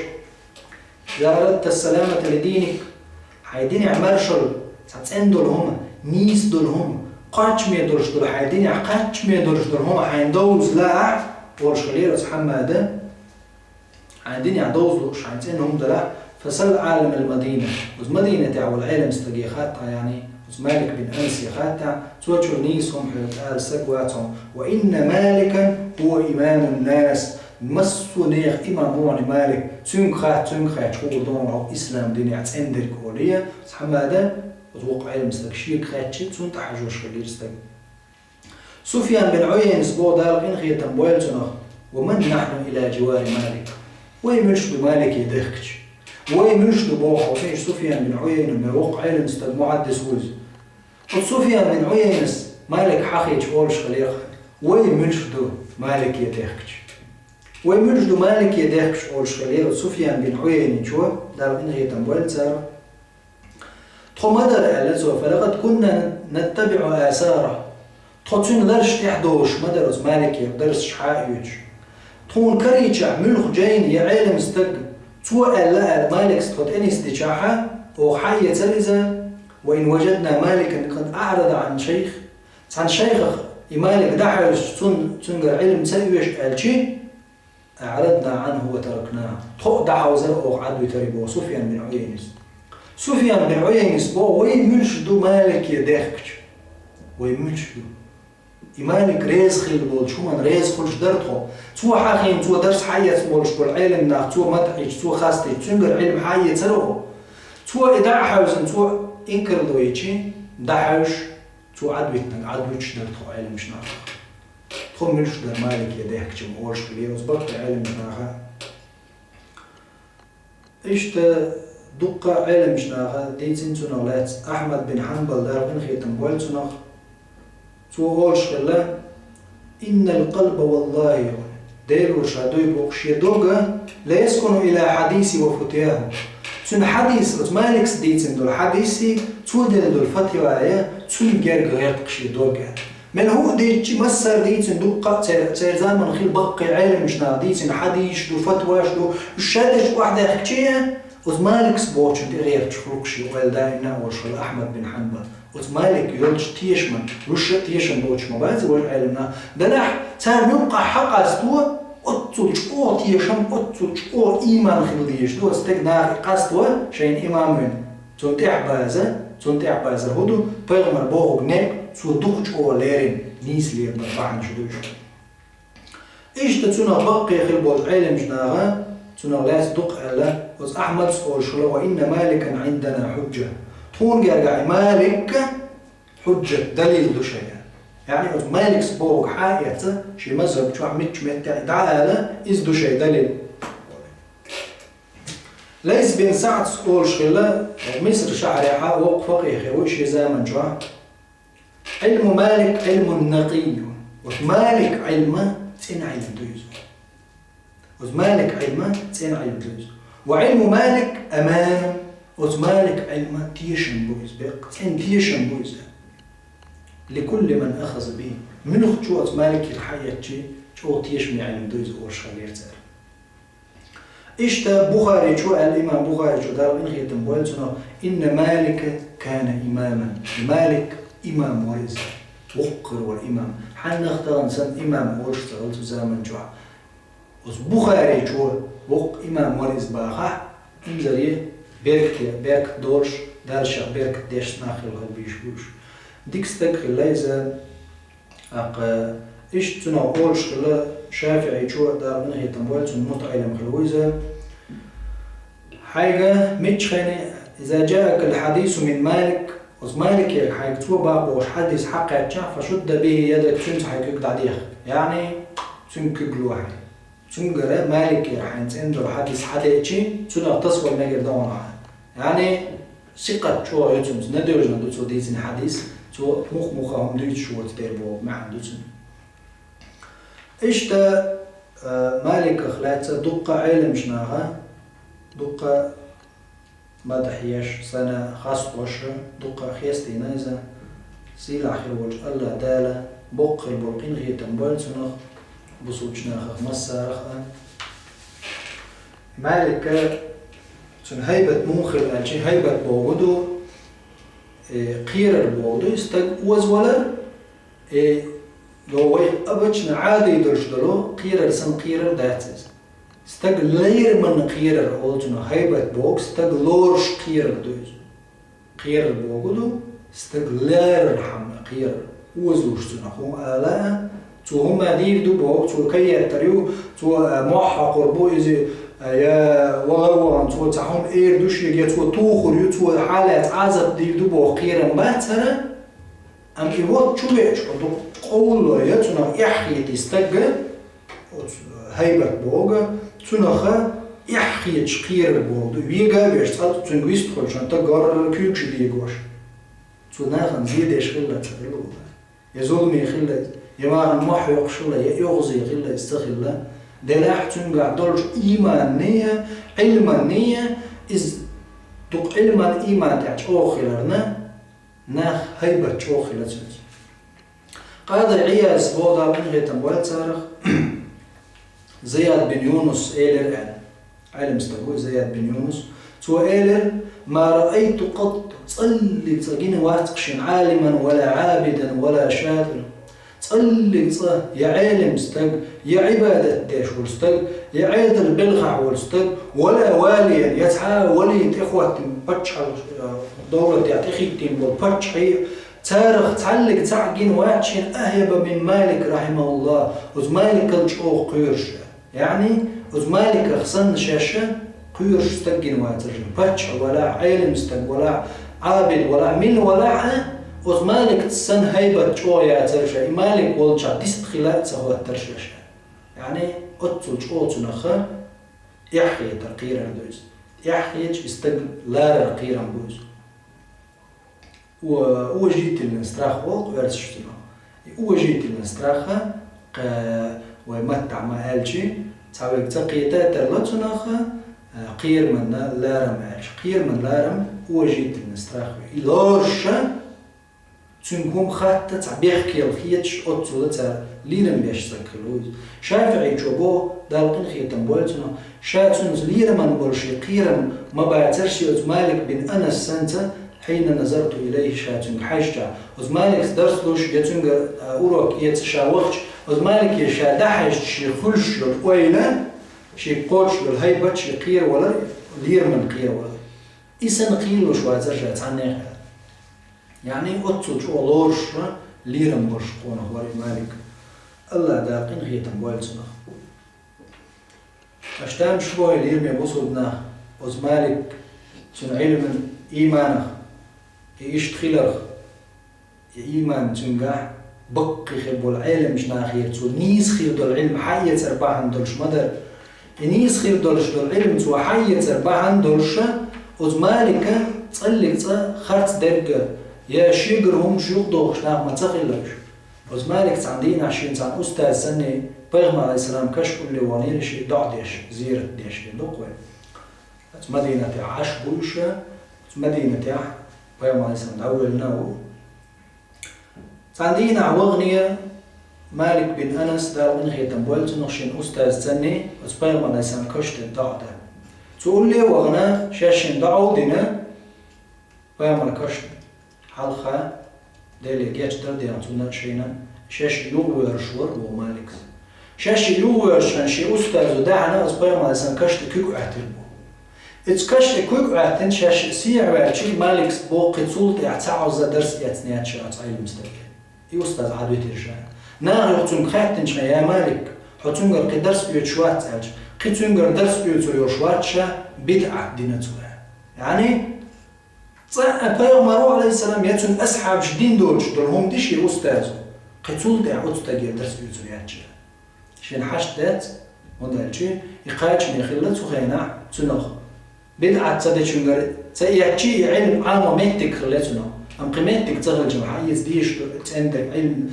إذا أردت السلامة لدينك حيديني عمرشل تتندل هم نيس دول هم قاتش مي دورش دول حيديني قاتش مي دورش دول هم حيندوز لا ورش خليل حمد عندني عدوز دوش عندهم دلع فسل عالم المدينة وز مدينة تعول العالم استجي خاطة يعني مالك بن أنس يخاتا توجه نيسهم حيث سقواتهم وإن مالكا هو إمام الناس مسو نيخ إمام موني مالك تنخات شغل دون إسلام ديني عتندر كولية حمادا وتوقع علم استكشيك خاتشي تون تحجوش خلير استك سفيان بن عيينة سبو دار إن خي تنبويلتنا ومن نحن إلى جوار مالك ويمشدو مالك يدخكش ويمشدو بوحو فيش سفيان بن عيينة من وقع علم استك معدس وز وسفيان بن عيينة مالك حقيج أولش خلير ويمشدو مالك يدخكش ويمجدو مالك يدخكش أولش خلير سفيان بن عيينة شو دار إن خي تنبويلتنا تخمدر ألزو فلقد كنا نتبع آثاره تخطون درش تحدوش مدرس مالك يقدرش حائج تخون كريتشا ملخ جين يعلم استق تو ألا مالك استخد أني استجاحة وحي تلزا وإن وجدنا مالكا قد أعرض عن شيخ مالك دحرش تنقر علم تلويش ألشي أعرضنا عنه وتركناه تخو دحو زرقو عدو تريبو سفيان بن عيينة سفيان بن عيينة بو ويملشدو مالك يدخكش ويملشدو مالك ريز خيل بول شو من ريز خلش درتو تو حاخين تو درس حية بولش بول علم ناخ تو مدحيج تو خاستي تنقر علم حية تلوه تو إداع حوزن تو إنكر دويتشي دحوش تو عدويتش درتو علم مش ناخ تو ملش در مالك يدخكش مولش بليوز بقت علم ناخ إيش دقة علم شناغا ديتين تنغلات أحمد بن حنبل دار بن خيتم بول تنغ تقولش خلا إن القلب والله دير وشادوي بوقش يدوغا لا يسكن إلى حديثي وفتياه تن حديث مالكس ديتين دول حديثي تودل دول فتيوايا تن جرق غيرتقش يدوغا من هو ديتي مسر ديتين دقة تيزان من خيل بقي علم شناغ ديتين حديث دو فتواش دو الشادش واحدة يخكتشيها مالك سبوتش دي غير تشفرقشي وقال داينا وشل أحمد بن حنبل مالك يلش تيشمن وش تيشم بوتش مبازي وش علمنا دناح تار نبقى حق استوى أتوش أو تيشم أتوش أو إيمان خلديش دو استقناع قاستوى شين إمامين تنتع بازا هدو بيغمر بوغ نيك سو دوخش أو ليرين نيس لير مربعن شدوش إيش تتونا بقي خلبوت علم جناغا تنغلاس دق ألا وز أحمد سؤال وإن مالكا عندنا حجة تون جرجع مالك حجة دليل دو شيء يعني وز مالك سبوق حاجة شي مذهب شو عملتش متى تعالى إز دو شيء دليل ليس بن سعد سؤال شغلة مصر شعرها وقف فقيه وش زمن شو علم مالك علم نقي ومالك علمه تين علم دوز ومالك علمه تين علم دوز وعلم مالك أمان ومالك علمه تيشن بويز بق تين تيشن بويز لكل من أخذ به من خطوات مالك الحياة شو تيشن علم دوز وش خليه تار إشتا بخاري شو الإمام بخاري شو دار إن خيتم بولتنا إن مالك كان إماما مالك إمام ورز وقر والإمام حنا نختار نسمى إمام ورشتغلت زمن جوا بخاري شو وق إمام ورز باخا إنزري بيرك دورش دارش بيرك ديش ناخل هالبيش بوش ديكستك خلايزا إيش تنا أولش خلا شافعي شو دار من هي تنبولت متعلم خلويزا حاجة متشخنة إذا جاءك الحديث من مالك ومالك يا حاجة تو بابوش حديث حقك فشد به يدك تنصح يقعد عليه يعني تنكج واحد تنقرأ مالك يا حين تنظر حديث حديثي تنا تصور نجر دون يعني ثقة شو يتمز ندرج ندو تو ديزن حديث تو مخهم دوت شو تدربو مع دوتن إيش تا مالك خلات دقة علم شناها دقة مدحيش سنة خاص وشر دقة خيستي نايزة سيل آخر وجه الله دالة بق البرقين غي تنبال سنخ بصوت شناخ مسا مالك سن هيبة موخر ألشي هيبة بوغدو قير البوغدو يستق وزولر لو أبتشنا عادي يدرشدلو قيرر سن قيرر داتز استق لير من قيرر أولتنا هيبت بوك استق لورش قيرر دوز قيرر بوغدو استغلال الحم قير وزوج تنخو آلا تو هما دير دوبو تو كي يتريو تو موحا قربو إذا يا وغوان تو تعهم إير دوش يجي تو توخر تو حالات عزب دير دوبو قيرا باترا أم إيوات شو بيش قولوا يا تنا يحكي تستجل هيبة بوجا تناخا يحكي تشقير بوجا ويجا بيش تقول تنقيس تقول شان تجار كيوش ديجوش تناخا نزيد إيش خلة تقولوا يزولمي خلة يما المح يقشله يغزي خلة يستخله دلاح تنقع درج إيمانية علمانية إز دق علما إيمان تعش أوخلرنا ناخ هيبة أوخلة قادر عياس بوضع من غيتم والتارخ زياد بن يونس إيلر علم استقوي زياد بن يونس تو إيلر ما رأيت قط تصلي تقين واتقشن عالما ولا عابدا ولا شاطر تصلي يا عالم استق يا عبادة داش والستق يا عادل بالغع والستق ولا واليا يتعا وليد إخوة بتش دولة يعطيخي تيم والبتش هي تاريخ تعلق تعجين واتشين أهيب من مالك رحمه الله وز مالك الجوق قيرش يعني وز مالك خصن شاشة قيرش استقين واترجم بتش ولا علم استق ولا عابد ولا من ولا وز مالك تسن هيبة جو ياترجم مالك والجا ديستخلات سهو الترشاشة يعني أتو جو تنخا يحكي ترقير الدوز يحكي استق لا رقير بوز وجيت النستراخ وقرشتنا وجيت النستراخ ومتع ما قالشي تعويق تقيتا ترلتناخ قير من لارم قالش قير من لارم وجيت النستراخ إلارشا تنكم خاطة تعبيخ الخيتش أطولتا ليرم بيش سكلوز شافعي جوبو دالقين خيتم بولتنا شاتنز ليرمان بولشي قيرم ما بعترشي مالك بن أنس سنتا حين نظرت إليه شاتنج حاجة وزمالك درسلوش يتنج أوروك يتشاوخش وزمالك يشا دحش شي خلش للقويلة شي قوش للهيبة شي قير ولا لير من قير ولا إسن قيل وش واترجع تعنيها يعني أتوج أولوش لير من برشقونه وري مالك الله داقين هي تنبوالتنا أشتام شبوه لير من بصودنا وزمالك تنعيل من إيمانه يشتخلر إيمان تنجح بقي خير العلم مش ناخير تو نيس خير دول العلم حية أربعة دولش مدر نيس خير دولش دول العلم تو حية أربعة دولش وزمالك تصلك خرط درجة يا شيقرهم شيوخ دوغش ناخ ما تخيلش وزمالك تعندين 20 سنة أستاذ سنة بيغمى عليه السلام كشف اللي وانير شي دع ديش زيرة ديش لنقوة مدينة عاش بوشة مدينة بيغمى عليه السلام أول ناو تعندين عوغنية مالك بن أنس دار من خيتم بولت نخشين أستاذ سنة وبيغمى عليه السلام كشف الدع ده تقول لي وغنا شاشين دعو دينا بيغمى كشف حلقة ديلي جيش دردي عطونا شينا شاش يوغر شور ومالك شاش يوغر شانشي أستاذ ودعنا أصبحنا على سنكشت كيكو اعتربو اتكشت كيكو اعتن شاش سيع وعشي مالك بوقي تولت اعتعوز درس ياتنيات شاعت عيل مستقل اي أستاذ عادو ترجع ناغي حتون خاتنش يا مالك حتونغر قي درس بيوتشوات عج قي تونغر درس بيوتشوات شا بدعة دينتوها يعني بيغمروا عليه السلام ياتون أصحاب جدين دولش دولهم ديشي أستاذ قتول دي عودت تاجر درس بيوتريات شيء شين حشدات مودالشي يقايش ميخلت وخينا تنخ بدعة تدشونغر تيحكي علم عام وميتك خلتنا أم قيمتك تغل جمعية ديش عندك علم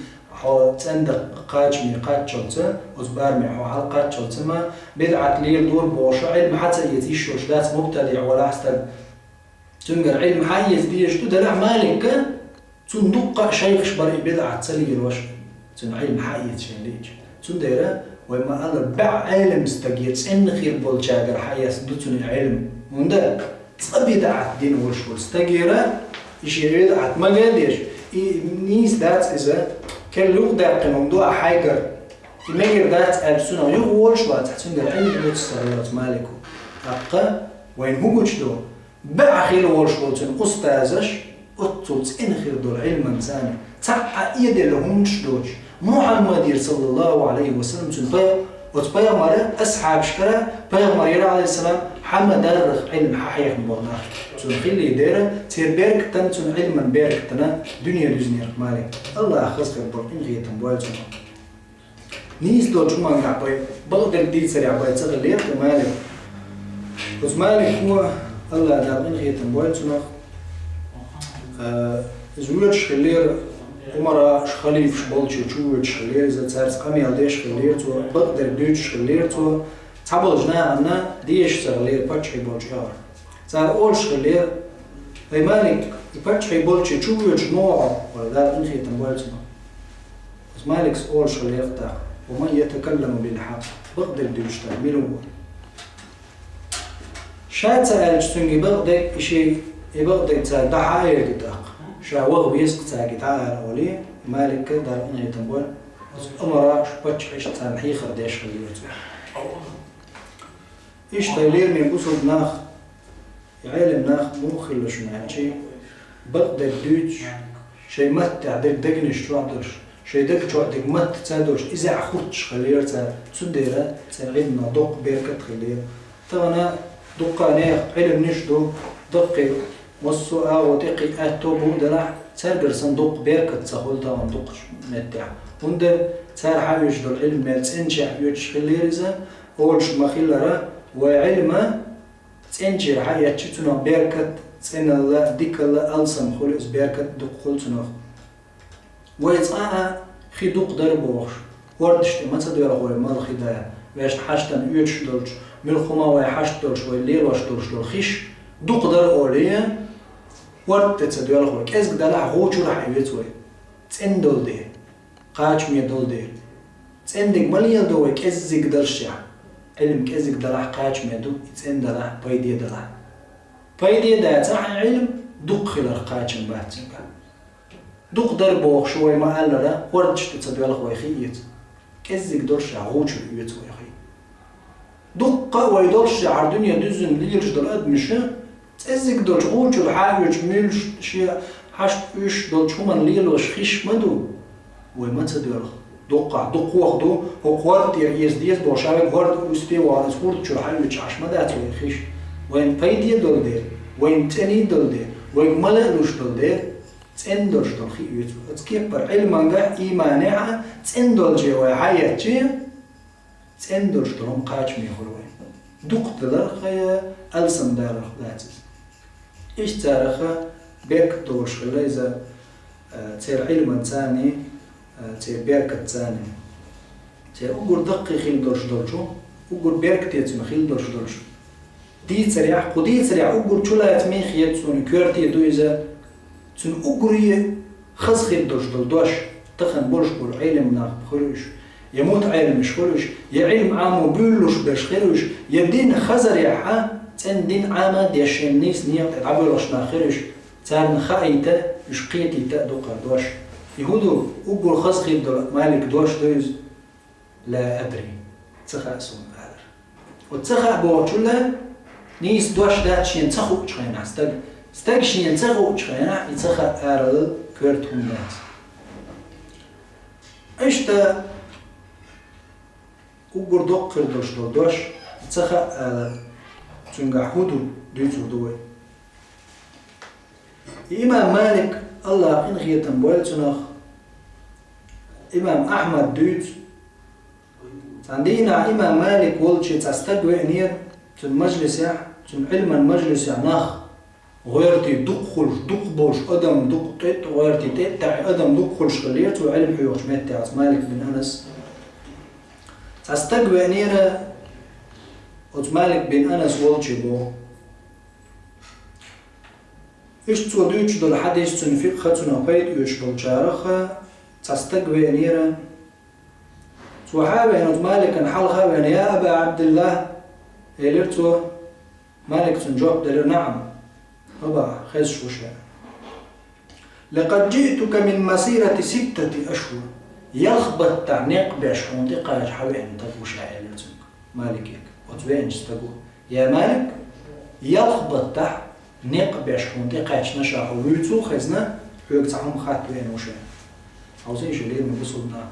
عندك قايش ميقات شلته وزبار محو حلقات شلته ما بدعة ليل دور بوش علم حتى يتيش وشدات مبتدع ولا أحسن تنقر علم حيز ديش تدلع مالك تندق شيخ شبري بدعة تسلي الوش تن علم حيز شين ليش تنديره وما أنا بع علم استجيت إن خير بولشاجر حيز دتون علم من ده بدعة دين وش استجيره يشيل بدعة ما قديش نيس دات إذا كان لوق ده قنوم دو حاجر يمير دات ألسنا يغوش وات تنقر علم وتستغيرت مالكو أبقى وين هو جدو بع خير ورشوتن أستاذش أتصلت إنخير دول علما ثاني تبع إيد لهم شلوش محمد صلى الله عليه وسلم تنبيه وتبيه مرة أصحاب شكرا بيه مريرا عليه السلام حما درخ علم ححيح مبارناخ تنخيل يدير تير بيرك تن تن علما بيرك تنا دنيا دزنير مالك الله أخذ كبر إنخير تنبوالتنا نيس دول شو ما نعبي بقدر دي سريع باي تغلير مالك بس مالك هو الله دار إنخير تنبوالتنا زوجة شخلير عمره شخليف شبالتي تشوج شخلير إذا تعرف قامي على ديش شخلير تو بقدر دوش شخلير تو تعبل جنا عنا ديش شخلير بتشي بالجار تعرف أول شخلير أي مالك بتشي بالتي تشوج نوع ولا إنخي تنبالتنا بس مالك أول شخلير تا ومن يتكلم بالحق بقدر دوش تعمله شات سأل تسنجي بقدر شيء يبقى تاع دحايا كتاق شاوغ بيسق تاع كتاع أولي مالك دار إنه يتنبول أمراش بتشعش تاع محي خرداش خليته إيش دليل من أسود ناخ يعلم ناخ مو خلش من شيء بقدر دوج شيء مت عدك دقنش توعدش شيء دك توعدك مت تادوش إذا أخذش خلير تاع تسديره تاع عندنا دق بيركت خلير تانا دقانيق علم نشدو دقي والسؤال وتقي أتوبو دلع ترجع صندوق بيركت تقول ده صندوق متاع وند تار حاجة دول علم تنشأ يشخلير إذا أولش مخيلرا وعلم تنشأ حاجة تشتنا بيركت تن الله ديك الله ألسم خلص بيركت دخول تناخ ويتقع خدوق دربوش وردش ما تدير أقول ما الخداع ويش حاجتن يش دولش ملخما ويحاج دولش والليل واش دولش دولخيش دوق در أولية ورد تتدوال خوي كأس قدلا غوتشو راح يبيتوي تندل دير قاش ميدل دير تندق مليا دوي كأس زقدر شع علم كأس قدلا قاش ميدو تندلا بايدي دلا بايدي دا تاع علم دوق خلال قاش مباتنقا دوق در بوخ شوي ما قال لا وردش تتدوال خوي خيت كأس زقدر شع غوتشو يبيتوي خي دوق ويدرش على الدنيا دزن ليرش دل أدمشة تأزق دلش غوش الحاجة ميلش شيء حشت إيش دلش هما ليل وشخيش مدو وما تدير دق وخدو هو قوارد يزديز بوشابك قوارد وسبي وعلى سكورت شو حاجة عش مدات ويخيش وين بايدي دل دير وين تاني دل دير وين ملألوش دل دير تندلش دل خيوت تكبر علمانجا إيمانها تندل جوا حياة شيء تندلش دلهم قاش ميخلوين دوق دلرخيا ألسن دارخ لاتس إيش تارخه بيرك دوش خليزة تير علما تاني تير بيرك تاني تير أقول دقي خيل دوش دولشو أقول بيرك تيتم خيل دوش دولشو دي تريع قدي تريع أقول شو لا يتميخ يتسون كورتي دويزة تون أقول خز خيل دوش دوش تخن بولش بول علم ناق بخلوش يموت علم مش خلوش يعلم عامو بيلوش باش خلوش يدين خزر يحا تن دين عامة ديشين نيس نيق عبلوش ناخرش تان خايته يشقيتي تأدوقا دوش يهودو أقول خز خيل مالك دوش دويز لا أدري تخا سون هذا وتخا بوچولا نيس دوش داتشين تخو چخينا استغشين تخو چخينا يتخا أرل كرت هندات إشتا أقول دق دوش تخا تنجح هودو ديتو دوي إمام مالك الله إن خي تنبويل تنخ إمام أحمد ديت عندنا إمام مالك ولشي تستقوي نير تن مجلس تن علم المجلس نخ غيرتي دخل دقبوش أدم دقتت غيرتي تتع أدم دخلش خليت وعلم حيوش متى مالك بن أنس تستقوي نير مالك بن أنس ولشي بو إيش توديش دل حديث تنفق خاتنا بيت يش بالجارخة تستقبل نيرا صحابة إنه مالك نحلها بين يا أبا عبد الله إليرتو مالك تنجوب دل نعم أبا خيز شوشة لقد جئتك من مسيرة 6 أشهر يخبط تعنيق بأشهر دقائق حوالي تبوش إليرتو مالك يك وتبين جستقو يا مالك يخبط تحت نق بيش منطقة نشاح ويتو خزنا حيوك تعهم خات بين وشان عاوزين شو ليه من بصدنا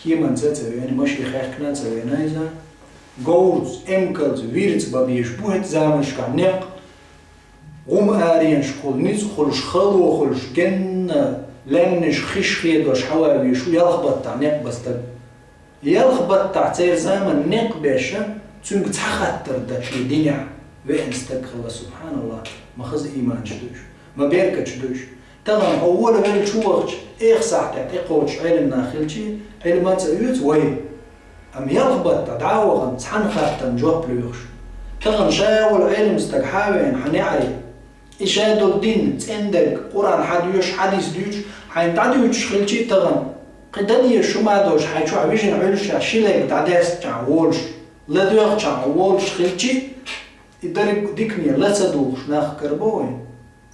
كيما نتاتو يعني ماشي خيركنا تسوينا إذا جولز إمكلز ويرتس بابيش بوهت زامنش كان نق غم آرين شكول نيزخلش خلو خلش جن لمنش خش خيدوش حوابي شو يلخبط تاع نق بس تب يلخبط تاع تير زمن نق بيشا تنك تخطر دا شي دنيا وين استغفر سبحان الله ما خز إيمان شدوش ما بيركت شدوش تمام أول ما تشوفش إيه ساعتك إقوش علم ناخلشي علم تسويت وين أم يلخبط دعوة تحن خاطر نجوب ليوش تمام شاول علم استقحاوين حنعرف إيش هذا الدين عندك قرآن حديث حديث ديوش حينتعديوش خلشي تمام قدني شو ما دوش حيشو عبيشن علوش عشيلك تعديس تعولش لا دوش تعولش خلشي يدرك ديكني لا تدوش ناخ كربوين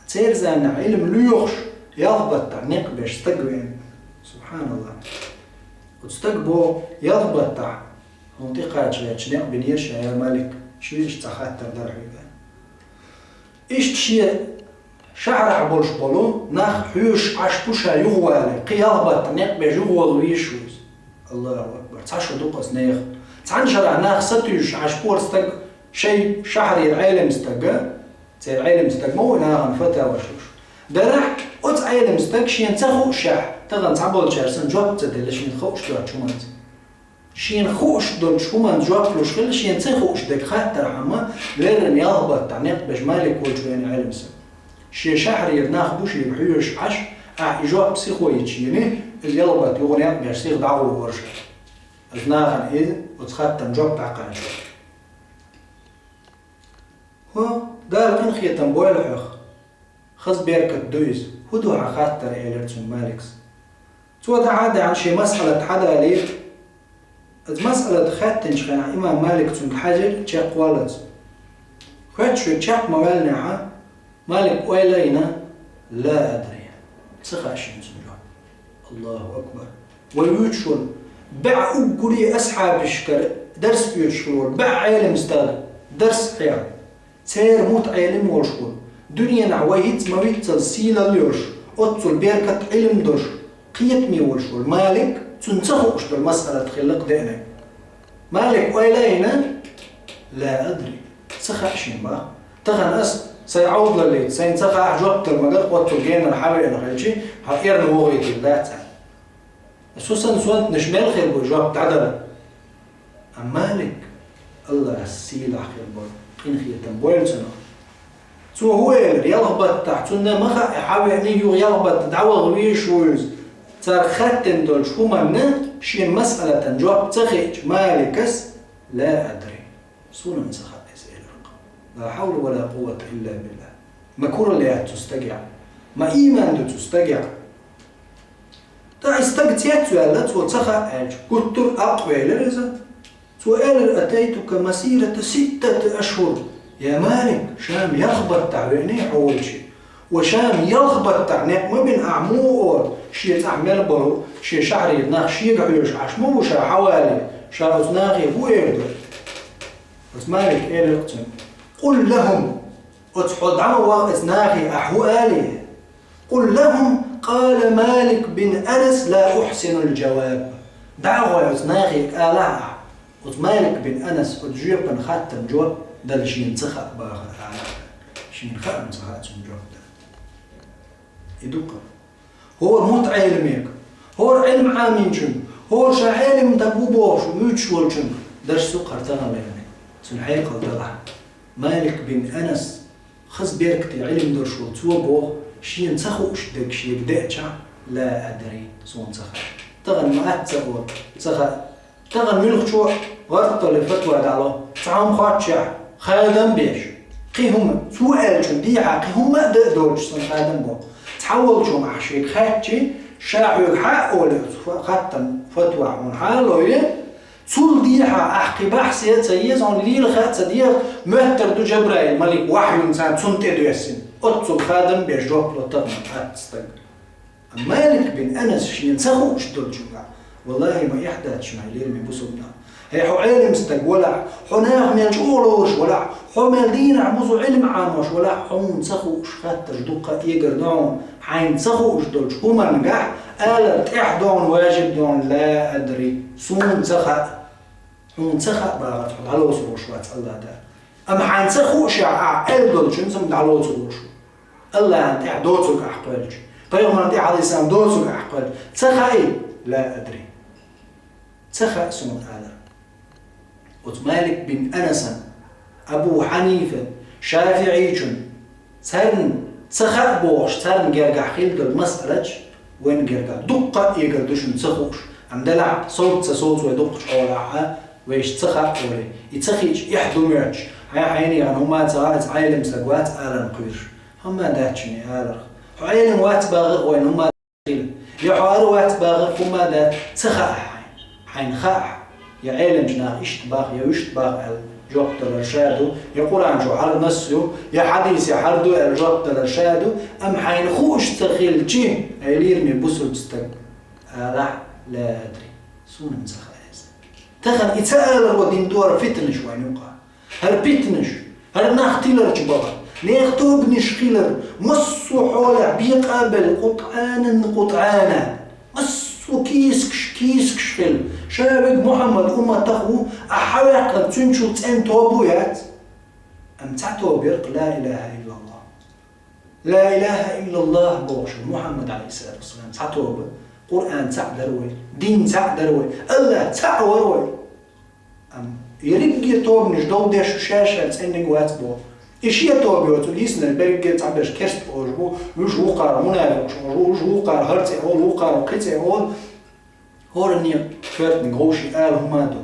تير زان علم ليوش يضبط تعنيق باش تقوين سبحان الله وتستقبو يضبط تع منطقة شنق بنيش يا مالك شويش تخاطر درحيبا إيش تشي شعر عبولش بولو ناخ حيوش عشبوشا يغوالي قيضبط تعنيق باش يغوالو يشوز الله أكبر تعشو دوقس نيخ تعن شرع ناخ ستيوش عشبور استق شيء شحري العالم استقى زي العالم استق مو ناغن فتا وشوش درح أت عالم استق شين تخو شح تغن تعبول شارسن جواب تدل شين خوش دول شومانت شين خوش دول شومان جواب لوش خل شين تخوش دك خاطر حما ليرن يضبط تعنيق باش مالك وجوين علم استق شي شحري ناخ بوش يبحيوش عش جواب بسيخو يتشيني اللي يضبط يغني باش سيخ دعوه ورشة الناغن إذ وتخاطر جواب تعقل هو دار كن خيتم بوالحخ خز بيركت دويز هدو عخاطر إيلرتون مالكس تو عادة عن شي مسألة حدا ليه مسألة خاتنش خان إمام مالك تون حجر تشاق والد خات شو تشاق موالنا مالك ويلينا لا أدري سخاشين سمجوا الله أكبر ويوتشون بع أقولي أصحاب الشكر درس يوتشون بع عالم استاذ درس قيام سير موت علم ورشكون دنيا نعويت مويت تلسيل اليوش أتصل بيركة علم دوش قيت مي ورشكون مالك تنتخوش بالمسألة خلق دينا مالك ويلينا لا أدري سخاشين ما تغن أس سيعود لليت سينتخع جوبت المدق وطلقين الحاوي أنا خلشي حقير نوغيت الله تعالى أسوسا سوانت نشمال خير بجواب تعدل أم مالك الله السيل أخير بول إن خيتم بولتنا تو هو يلخبط تحتنا ما حاول يعني يلخبط دعوة غويش ويز ترختن دول شو منا شي مسألة جواب تخيج مالكس لا أدري سونا نسخ أسئلة لا حول ولا قوة إلا بالله ما كور اللي تستجع ما إيمان تستجع تا استجتيت ولا توتخا قلت أقوى لرزا سؤال أتيتك مسيرة 6 أشهر يا مالك شام يخبط تعبيني حول شيء وشام يخبط تعنيق ما بين أعمور شيء تعمل برو شيء شعري ناخ شيء قعيش عشمو شا حوالي شا أزناغي هو يقدر بس مالك إيه لقتن قل لهم أتحض عمو أزناغي أحوالي قل لهم قال مالك بن أنس لا أحسن الجواب دعوة أزناغي آلها مالك بن أنس وتجيب بن خاتم جواب ده اللي شين تخا باخر شين خاتم تخا جواب ده يدق هو الموت علميك هو علم عامين جن هو شعلم دبوبوش ويتشول جن درس سكر تغلى يعني سنحيق الضلع مالك بن أنس خز بيركتي علم درشو توبوه شين تخوش دك شي بدأتش لا أدري سون تخا تغن ما أتسأول تخا تغن ملك شو غرط لفتوى دعوة تعام خاتشع خادم بيش قيهم سؤال شو ديعة قيهم ما دقدوش سن خادم بو تحول شو مع شيء خاتشي شاعر حق ولا خاتم فتوى عن حاله يه سول ديعة أحكي بحث سيئز عن ليل خات صديق مهتر دو جبرائيل ملك وحي إنسان سنتي دو يسين أتصل خادم بيش جوب لطرنا أتستق مالك بن أنس شين سخوش دول جمع والله ما يحدث شمع ليل من بسوبنا هي حو علم استق ولا حو ناغ ميل جولوش ولا حو ميل دين عبوزو علم عاموش ولا حو نسخوش خاطر دقة يقردون حين نسخوش دولش هما نجح آلت إحدون واجب دون لا أدري سون سخا حو نسخا باغت حو دعلو سروش وات الله دا أما حين نسخوش عقل دولش نسم دعلو سروش الله أنت إحدوتك أحقلش طيب ما أنت عليه السلام دوتك أحقل سخا إيه لا أدري سخا سون آلت ومالك بن أنس أبو حنيفة شافعي سرن سخاء بوش سرن جرجع خيل دل مسألة وين جرجع دقة يقردوش نسخوش عم دلع صوت ويدقش أولعها ويش سخاء أولي يتسخيش يحدو مرج هاي حيني يعني هما تغارت عالم سقوات آلن قيرش هما داتشني آلن عالم وات باغر وين هما خيل يحوار وات باغر هما دات سخاء حين خاء يا عالم جناح اشتباخ يا اشتباخ الجوقت الرشادو يقول عن جو حر نسيو يا حديث يا حردو الجوقت الرشادو أم حين خوش تخيل جي عيلير من بسر تستق راح لا أدري سون مسخ تخن يتسأل الودين دور فتنش وين يقع هل فتنش هل نختيلر جبابا نيختوب نشخيلر مصو حول بيقابل قطعانا مصو كيسكش خل شابك محمد تخو أحاول تنشو تين توبويات أم تعتوبر لا إله إلا الله لا إله إلا الله بوش محمد عليه الصلاة والسلام تعتوبر قرآن تعدروي دين تعدروي الله تعوروي أم يريد يتوب نجدو ديش شاشة تين قوات بو إيش يتوب يوتوليسنا البرق تعبش كرست أوجبو وش وقار منافق وش وقار هرتي أول وقار وقتي أول هورني فرد نغوشي آل همادو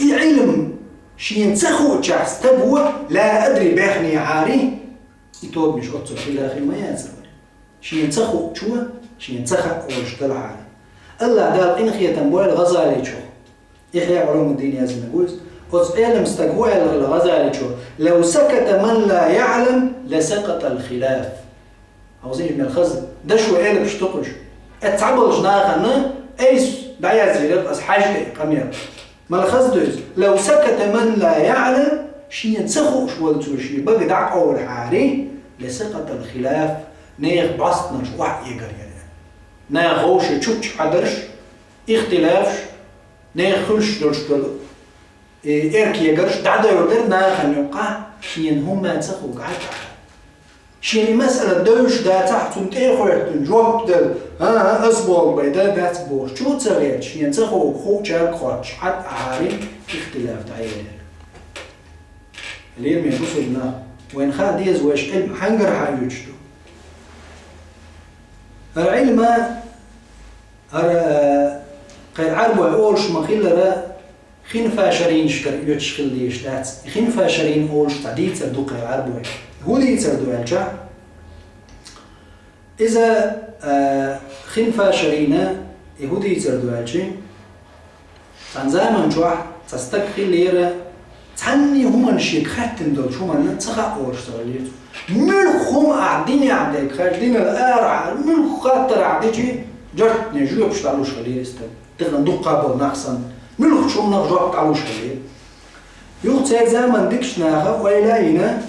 علم شي ينسخو تشاس تبوا لا أدري باخني عاري يتوب مش أطول في الآخر ما ينسخ شي ينسخو شو شي ينسخ أول شتل عاري الله دار إن خيا تنبوي الغزالي شو إحياء علوم الدين يا زنقوز علم استقوى الغزالي شو لو سكت من لا يعلم لسقط الخلاف عاوزين من الخزن ده شو علم مش تقش اتعبل جناخنا ايس دايا زيرت أس حاجة قمير ما الخزدوز لو سكت من لا يعلم شي ينسخو شوالتو شي بقى دعك أول حاري لسقط الخلاف نيخ بسطنا شو واحد يقر يعني نيخوش تشوتش حدرش اختلافش نيخلش درش دلو إيرك يقرش دعدا يقدر ناخن يوقع شي هم ينسخو قعد شيني مسألة دوش دا تحت تنتيخويت جواب دل أسبوع بيدا دات بوش شو تسغيت شين تسخو خو جال خواتش حد عاري اختلاف تعيين اليوم يبصلنا وين خاد يزوج علم حنقر حيوجدو العلم قيل عربو أولش مخيل را خين فاشرين شكر يتشخل ديش دات خين فاشرين أولش تعديد تردو قيل عربو هو اللي يتردو الجع إذا خين فاشرين يهودي يتردو الجع تنزامن جوح تستقخي ليرة تعني هما نشيك خاتن دول شو ما نتسخق أولش تغليتو ملخهم أعديني عديك خاجدين الأرع ملخ خاطر عديجي جرت نجوب شتعلوش خليه استد تغن دقة بالنقصن ملخ شو نرجع تعلوش خليه يوقت زمان ديكش ناخا ويلاينا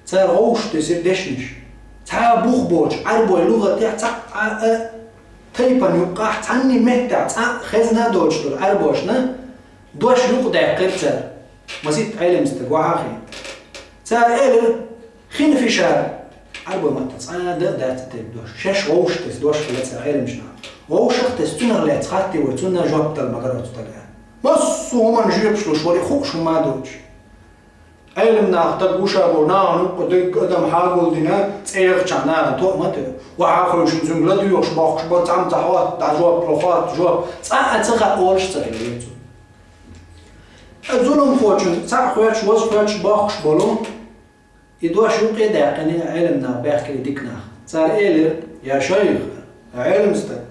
تار غوش تسير دشنش تا بوخ بوش عربو اللغة تاع تيبا يوقع تعني مهتع تا خزنا دوش دول عربوشنا دوش يقدع قرتر مسيت علم استقوى آخي تا إلر خين في شارع عربو ما تصعد دات تدوش شاش غوش تسدوش خلاتها علم جنا غوش تستنر لا تخاتي وتسنر جواب المقرات تلقى بس هما نجيبش لوش ولي خوش وما دوش علمنا اختق وشابونا نقدق قدم حاقول دينا تسيغ جانا تومته وحاخوش نزنقلد يوش باخش بطعم تحوات دا جواب بلوخات جواب تسعى تسخى أولش تغيريتو الظلم فوتشن تسعى خواتش وز خواتش باخش بلو يدواش يوقي داقني علمنا باخكي ديكنا صار إيلر يا شيخ علم استك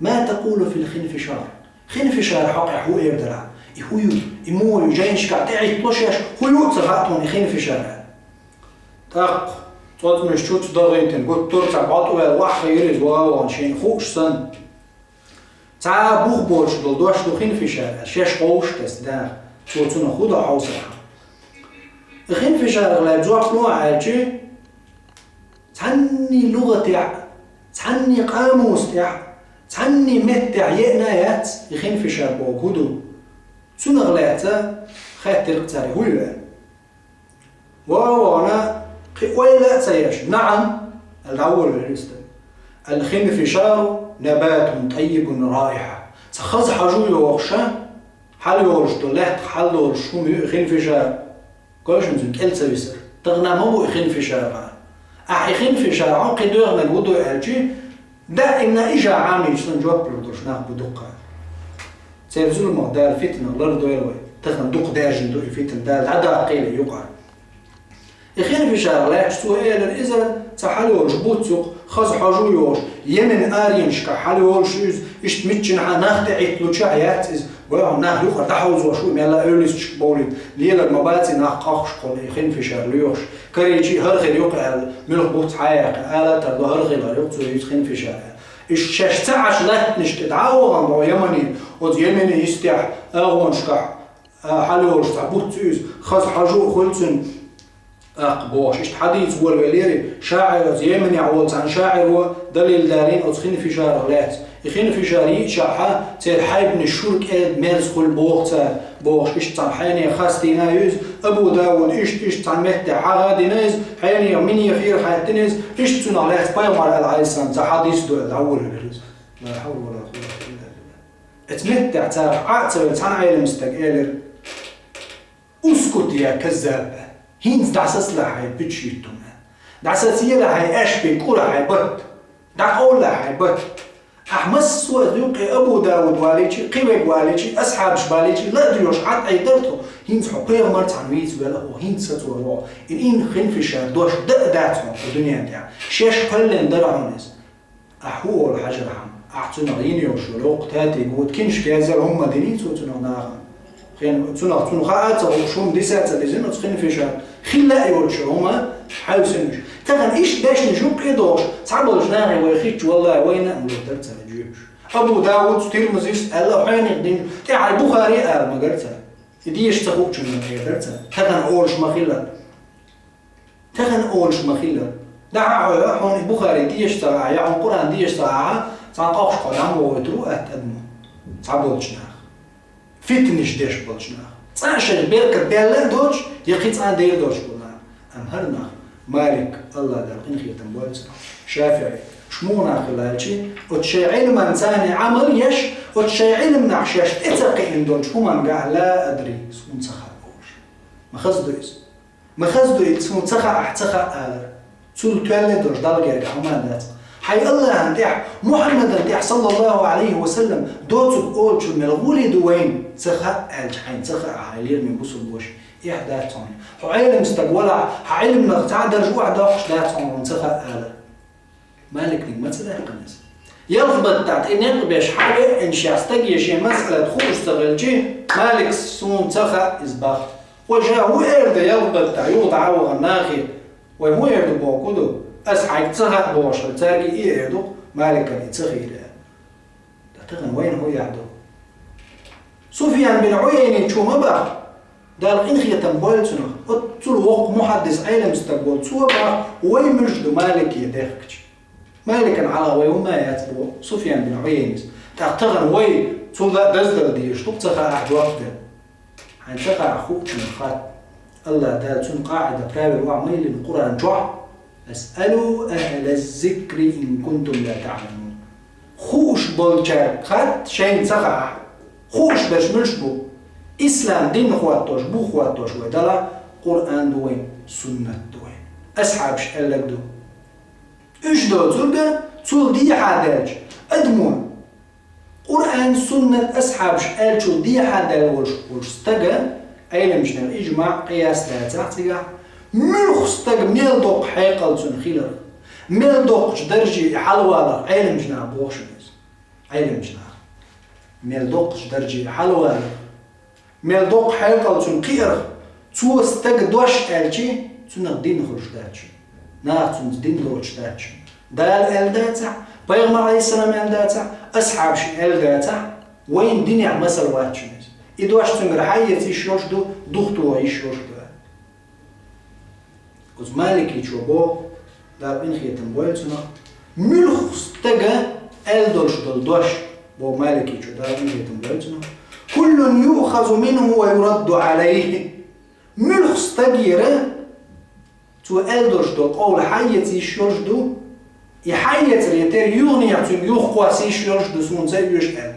ما تقول في الخنفشار خنفشار حقي هو يردرع يهويو يمو جاينش كعتعي طلشش هويو تغطون خنفشار تاق صوت مش شوت ضغيتن قلت ترتع بعطوه واحد يريد واو شين خوش سن تا بوخ بولش دول دوش دوخين في شارع شش قوش تسدار توتنا خدا حوصلة خين في شارع لا جواب نوع عاجي تعني لغة تاع تعني قاموس تاع تعني مت تاع يأنايات يخين في شارع بوكودو سنة غلاتا خاطر قتاري هو وانا ويلا سياش نعم الأول بالنسبة الخين في شارع نبات طيب رائحة تخز حاجو يوغشا حال يوغش دولات حال يوغش هم يخين في شارع كلش نزل كل سبيسر تغنى مو يخين في شارع يخين في شارع قدر من ودو أرجي دائما إجا عامي يشتن جواب بلدوش ناخد بدقة سيرزول مقدار فتنة الله ردو يلوي تخن دوق داجن دوق فتن دال عدا قيلة يقع يخين في شارع لا يحسوه إيه للإزل تحال يوغش بوتسوق خاص حاجو يوغش يمن آرينش كحال يوغش إشت متشن ناخد عيتلو شعيات ويا ناخد يوخر تحوز وشوي ميلا أوليس شبولي ليلا المباتي ناخد قاقش قول يخين في شارع ليوغش كريجي هرخي يوقع ملخ بوت حياق آلا تردو هرخي لا يوقتو يخين في شارع الشاش تعش لا نشت تعاوغ عن يمني ود يمني يستح أغوان شكح حال يوغش تعبوت تيوز خاص حاجو خلصن أقبوش إشت حديث هو الوليري شاعر يمني عوض عن شاعر هو دليل دارين أو تخين في شارع لات يخين في شارع شاحا تير حايب من الشرك إد ميرز كل بوغتا بوغش إشت عن حيني خاص دينايوز أبو داود إشت عن مهدي حاغا دينايز حيني مني يخير حياتينيز إشت تنع لات بايمار العيسان تحديث دو الأول البريز لا حول ولا قوة إلا بالله اتمتع تعرف عاتب تان عيل مستقيلر اسكت يا كذاب هينز دعسس لحي بتشيتون دعسس يلحي أشبي كلحي بط دعول لحي بط أحمس وذوقي أبو داود واليشي قيبك واليشي أصحاب شباليشي لا ديوش عاد أيدرتو هينز حقير مرت عن ويز ولا هو هينز ستوروا إن خين في شهر دوش داتهم في الدنيا ديا شاش كلن درعونس أحوه الحجر حم أحتنا غيني وشلوق تاتي قوت كنش كازل هم ديني توتنا ناغن خين تنو خاطر وشوم دي ساعة اللي زين تخين في شهر خلا يورشوا هما حاوسنش تغن إيش داش نشوف كيدوش صعب الجناعي ويخيش والله وين أملو درتها نجيبش أبو داود تيرمزيس الله حين يقدين تاع البخاري ما قرتها يديش تخوك شنو هي درتها تغن أولش مخيلا تغن أولش مخيلا دعوا حون البخاري ديش تاع يا القرآن ديش تاع تعقش قدام وتروح تقدمه صعب الجناعي فتنش ديش بالجناح تعشر بيرك ديال دوش يقيت عن ديال دوش قلنا أم هرنا مالك الله دار إنخي تنبولس شافعي شمونا خلالشي وتشي علم إنساني عمل يش وتشي علم نعشاش اتقي إن دوش هما نقع لا أدري سون تخا بوش ما خزدو سون تخا أحتخا آلر سول تولد دوش دالجاري هما دات حي الله أنتح محمد أنتح صلى الله عليه وسلم دوتو أول شو ملغولي دوين تخا الحين تخا حيلير من بوس البوش إحداثهم وعلم استقبلها علم نقطع درجوا عداش داتهم تخا آلة مالك ما تلاقي قناس يرغب تعت إن يقبش حاجة إن شاستجي شيء مسألة خوش استغلجي مالك سون تخا إزباخ وجاء هو إرد يرغب تعيود عوض الناخي وهو إرد بوكودو أسحق تخا بوش تلاقي إيردو مالك يتخيل تغن وين هو يعدو سفيان بن عيينة شو مبا دار إنخي تنبول سنو أطول وقت محدث علم استقبل سوى وين مجدو مالك يدخكش مالك على ويوما يتبو سفيان بن عيينة تغن وين طول دزدل ديش طب تخا أحد وقته عن تخا أخوك شنخات الله دار تون قاعدة كابر وعميل القرآن جوع أسألوا أهل الذكر إن كنتم لا تعلمون خوش بالجار خات شين تخا خوش باش مشبو إسلام دين خواتوش بو خواتوش ودلا قرآن دوين سنة دوين أصحابش قالك دو إيش دو تلقى تول دي حاداج أدمون قرآن سنة أصحابش قال شو دي حاداج وش استقى أيلم جنر إجماع قياس لا تعطيها ملخ استقى ميل دوق حيقل تنخيلر ميل دوق درجي حلوة أيلم جنر بوخشنز أيلم جنر ميل دوق درجي حلوة ميل دوق حيقل تنقير تو استق دوش ألشي تنق دين خرج داتشي ناق تنق دين لوش داتشي دال الداتع بيغمر عليه السلام الداتع أصحاب الداتع وين دنيا مثل واتشنز إذا واش تنقر حية يشوش دو دختو يشوش دو كوز مالك يشوبو دار إن خيتم بويتنا ملخ استجا الدولش دولدوش بو مالك يشو دار إن خيتم بويتنا كل يؤخذ منه ويرد عليه ملخ استجيره تو الدولش دول قول حية يشوش دو يحية ريتر يغني يعطيم يخقوا سيشوش دو سمون زي يشعل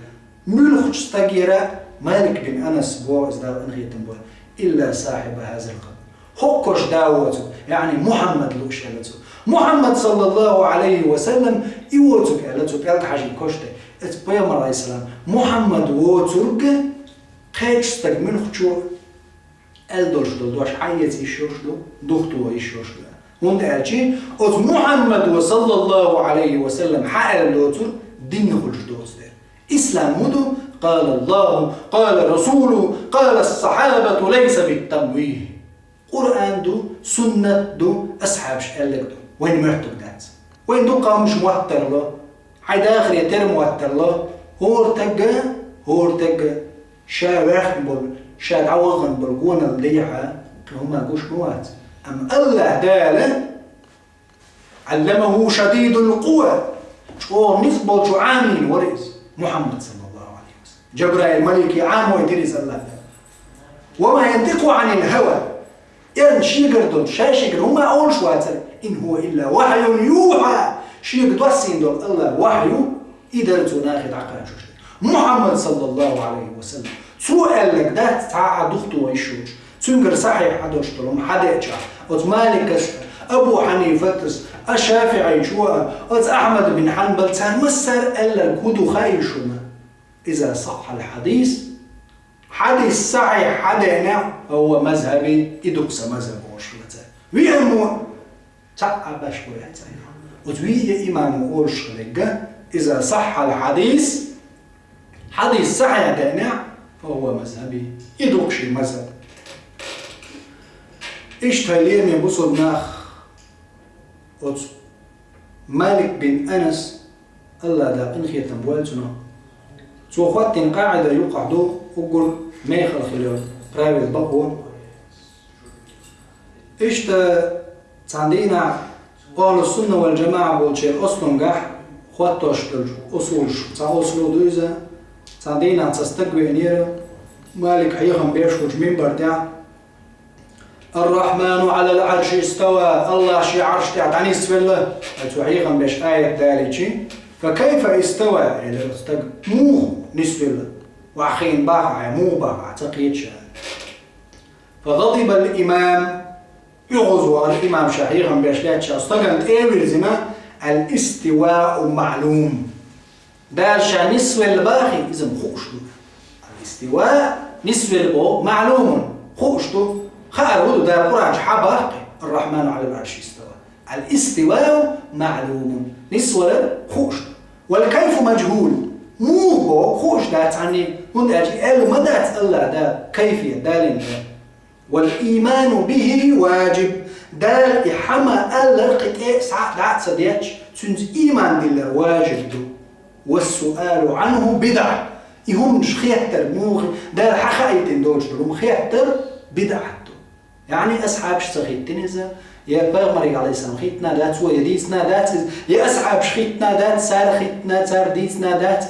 ملخ استجيره مالك بن أنس بو إزدار إن خيتم بويتنا إلا صاحب هذا القبر حكش داوته يعني محمد لوش قالته محمد صلى الله عليه وسلم يوتك قالته قالت حاجة كشته اتبيامر عليه السلام محمد ووترك خيش استجمل خشو الدولش دولدوش حياتي يشوش دو دختو يشوش دو هون قالتي ات محمد صلى الله عليه وسلم حقل الوتر دين خلش دوستر إسلام مدو قال الله قال رسوله قال الصحابة ليس بالتمويه قرآن دو سنة دو أصحاب شقالك دو وين مرتب دات وين دو قام مش موتر له حيد آخر يتر موتر له هو ارتقى شاوخ بول شاد عوغن بالقونا الليحة هما قوش موات أم الله داله علمه شديد القوة شو نصبل شو عامين ورئيس محمد صلى الله عليه وسلم جبرائيل الملك عام ويدرس الله وما ينطق عن الهوى إن شيقردون شاشقر هما أول شواتر إن هو إلا وحي يوحى شيقر دوسين دول الله وحي إدارتو ناخد عقا شوش محمد صلى الله عليه وسلم سؤال لك ده تعا دختو ويشوش تنقر صحيح حدوش دولهم حديتشا أت مالك أبو حنيفة الشافعي شوى أت أحمد بن حنبل تنمسر ألا الكودو خايشونا إذا صح الحديث حديث صحيح حدينا هو مذهبي إدوكس مذهب وشلته ويهمو تعب شوية وتوي إمام أورشلجة إذا صح الحديث حديث صحيح حدينا فهو مذهبي إدوكش مذهب إيش تليه من بصر ناخ مالك بن أنس الله دا إنخي تنبوالتنا سوخواتين قاعدة يقعدوا وقل ميخل خلال براوي البقوة إيش تعندينا قال السنة والجماعة بولشير أصلهم قاح خواتوش أصولش أصلو دوزة تعندينا تستقوي نيرا مالك حيخم بيشوش منبر تاع الرحمن على العرش استوى الله شي عرش تاع تعني الله حيخم بيش آية داليشي فكيف استوى يعني مو نسب الله وأخين باع مو باع تقيتش فغضب الإمام يغزو الإمام شهيرا بيشلاتش استقنت إيرزما الاستواء معلوم دالش نسب الباخي إذا خوشتو الاستواء نسب البو معلوم خوشتو خارودو دار قرآن حباقي الرحمن على العرش استوى الاستواء معلوم نسوة خوشتو والكيف مجهول مو هو خوش دات عني هون أجي المدات الله دا كيفية دالين دا والإيمان به واجب دال إحما الله قطع ساعة دات صديتش تنز إيمان دل واجب دو والسؤال عنه بدعة يهم مش خيتر مو دال حقايتين دولش دولهم خيتر بدعة يعني أصحاب شتغيتين إذا يا بغمري عليه السلام خيتنا دات ويديسنا دات يا أصحاب شخيتنا دات سار خيتنا سار ديسنا دات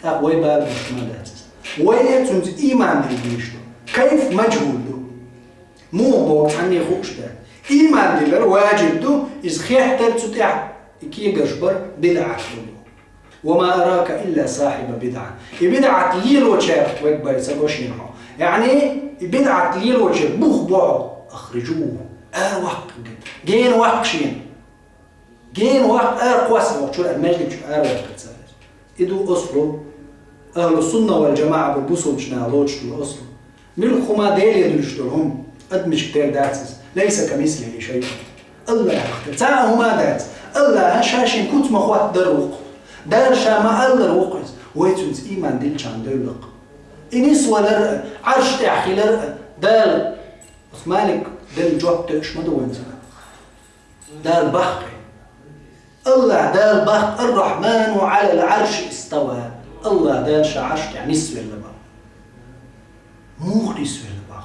تقوي باب مش ما دات ويتونز إيمان دليشتو كيف مجهول دو مو بوك عني خوش ده إيمان دلر واجب دو إذ خيحتر تتع كي جشبر بدعة وما أراك إلا صاحب بدعة بدعة ليلو شاف ويكبر سبوشين يعني بدعة ليلو شاف بوخ بعض أخرجوه وقت جين وقشين جين وقت قواس وقت شو المجد شو وقت سالس إدو أصله أهل السنة والجماعة بالبوسو مشنا لوجش الأصل من خما ديل يدلشتهم قد مش كتير داتس ليس كمثله شيء الله يختار تعهما دات الله شاشين كنت مخوات دروق دار شاما الله روقز ويتونز إيمان ديل شان دولق إنيس ولا عرش تأخي لرق دال مالك دل جوب تش مدون دال بحقي الله دال بخ الرحمن على العرش استوى الله دال شعرش يعني نسوي لبا موخ نسوي لبا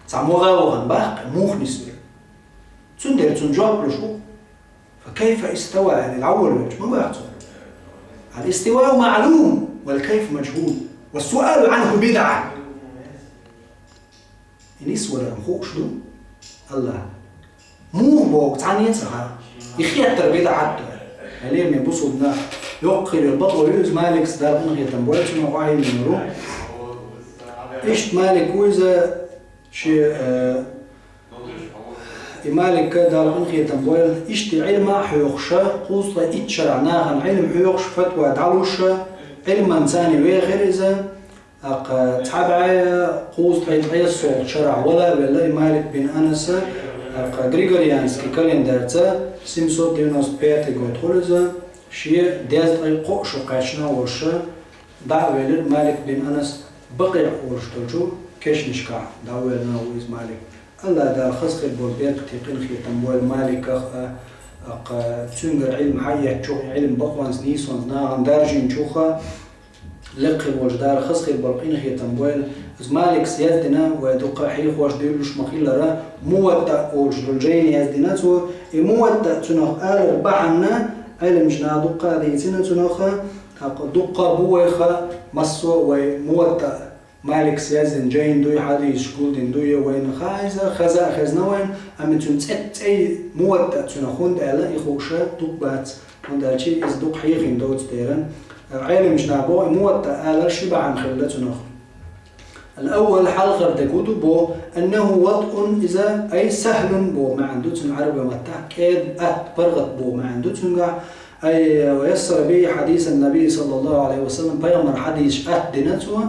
تعموغا وغن بخ موخ نسوي تندر تنجواب لشو فكيف استوى يعني الأول وجه ما بيحصل الاستواء معلوم والكيف مجهول والسؤال عنه بدعة ينسوى لهم شنو الله مو بوق تعني ينسها يخيطر بدعة عليه من بصدنا يقل البطل ويوز مالك دار نغية تنبويت وعاي من رو إشت مالك وإذا شيء مالك دار نغية تنبويل إشت علم حيوخشا قوصة إتشرعناها علم حيوخش فتوى دعوشا علما ثاني وغير إذا تابع قوصة يتغيص شرع ولا مالك بن أنس Grigorijanski kalendar Simsot 95. godholiza شيء داز طريقو شو قاشنا وش دعوة للمالك بن أنس بقي ورشتوجو كيش نشكع دعوة لنا ويز مالك الله دا خسق البولبيت تقين خي تموال مالك تنجر علم حية شوخ علم بقوانس نيسونز ناغن دارجين شوخا لقي وجدار خسق البولقين خي تموال مالك سيادنا ودقة حيخ واش ديلوش مخيلرا موتا وجدول جين يزدنا تو موتا تنخ آل بحنا علم جنا دقة ديتنا تنخ دقة بويخا مصو وموتا مالك سيازن جين دوي حديث شقول دوي وين خايزة خزنا وين أم تنتت أي موتا تنخون دالا يخوشا دقبات وندالشي إز دق حيخين دوت ديرن علم جنا بو موتا آل شبع عن خلة تنخ الأول حلقة تكود بو أنه وضع إذا أي سهل بو ما عنده عربي متأكد برغت بو ما عنده أي ويسر به حديث النبي صلى الله عليه وسلم بيامر حديث دينتوا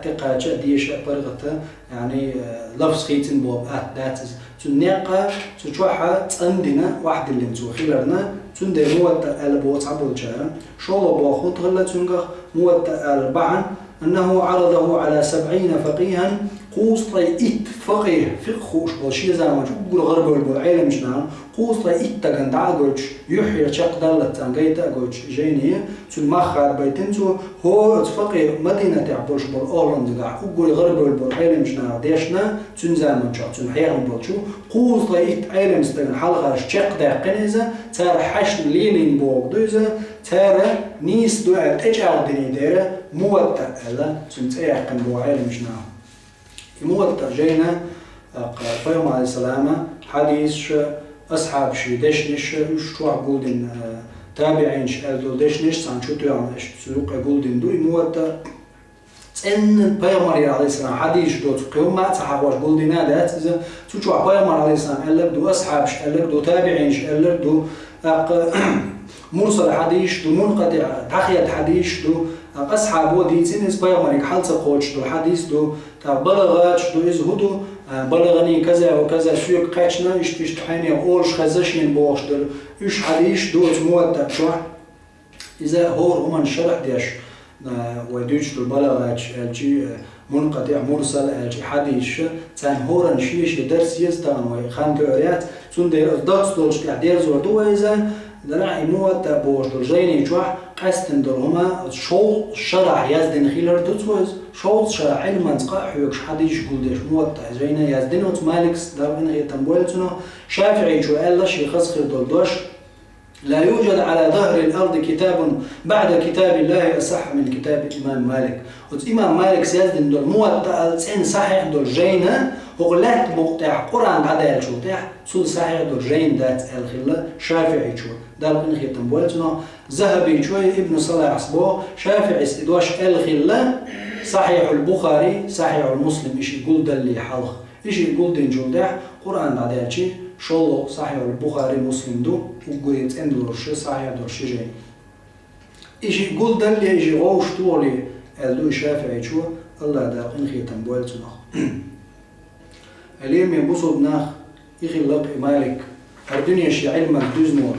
تقاجة ديش برغت يعني لفظ خيتن بو داتز تنقى تشوحة عندنا واحد اللي نتو خيرنا تندي موتا ألبو تعبو الجارة شو بو خط غلا تنقى موتا أربعا أنه عرضه على 70 فقيها قوسطي إت فقيه فقه بلشي زعما تقول غرب والعالم جنان قوسطي إت تغند عاجوج يحيى شق دالة تنقيت أجوج جينية تلمخر بيتنتو هو فقيه مدينة تعبوش بالأولند قاع أقول غرب والعالم جنان ديشنا تنزام جا تنحير بلشو قوسطي إت عالم استغن حلقة شق داقنيزة تار حشن ليلين بوغدوزة تار نيس دوال تجعل دني ديرة موتا ألا تنتأيقن بوعالم جنان موتا جينا فيهم عليه السلامة حديث أصحاب شي دشنش شو عقولين تابعين شألدو دشنش سانشوتو يعني سلوك عقولين دو موتا إن فيهم عليه السلام حديث دو تقيم ما صحابوش عقولين هذا إذا تشوف فيهم عليه السلام قال دو أصحاب شألك دو تابعين شألك دو مرسل حديث دو منقطع تحية حديث دو أصحابه ديتين إسبايا حالة قوتش دو حديث دو بلغاتش دو إزهدو بلغني كذا وكذا سوق قاتشنا إش تحيني أولش خزشين بوش دل إش حديث دو موتا شوح إذا هور هما شرح ديش وديش دو بلغاتش الجي منقطع مرسل الجي حديث تان هورن شيش درس يزدان وخان توريات تون دير داتس دولش دير زور دو إذا دراعي موتا بوش دل جيني شوح قستن درهما شول شرع يزدن خيلر دوتوز شول شرع علما تقاحيوكش حديش قولدش موتا زينا يزدن وتمالكس داربن هي تنبويلتنا شافعي شو قال شي خسخر دولدوش لا يوجد على ظهر الأرض كتاب بعد كتاب الله أصح من كتاب الإمام مالك والإمام مالك سيزدن دول موتا السين صحيح دول جينا وغلات مقطع قرآن بعد شو تاع سود صحيح دول جين دات الخلة شافعي شو داربن هي تنبويلتنا ذهبي شوي ابن صلاح عصبو شافعي استدواش الخلة صحيح البخاري صحيح المسلم إيش يقول دلي حلق إيش يقول دين جودح قرآن بعد شيء شلو صحيح البخاري مسلم دو وقريت اندورش صحيح دورش جاي إيش يقول دلي إيش غوش طولي الدو شافعي شو الله داربن هي تنبويلتنا اليوم يبصوا بناخ يخلق مالك الدنيا شي علمك دوزنور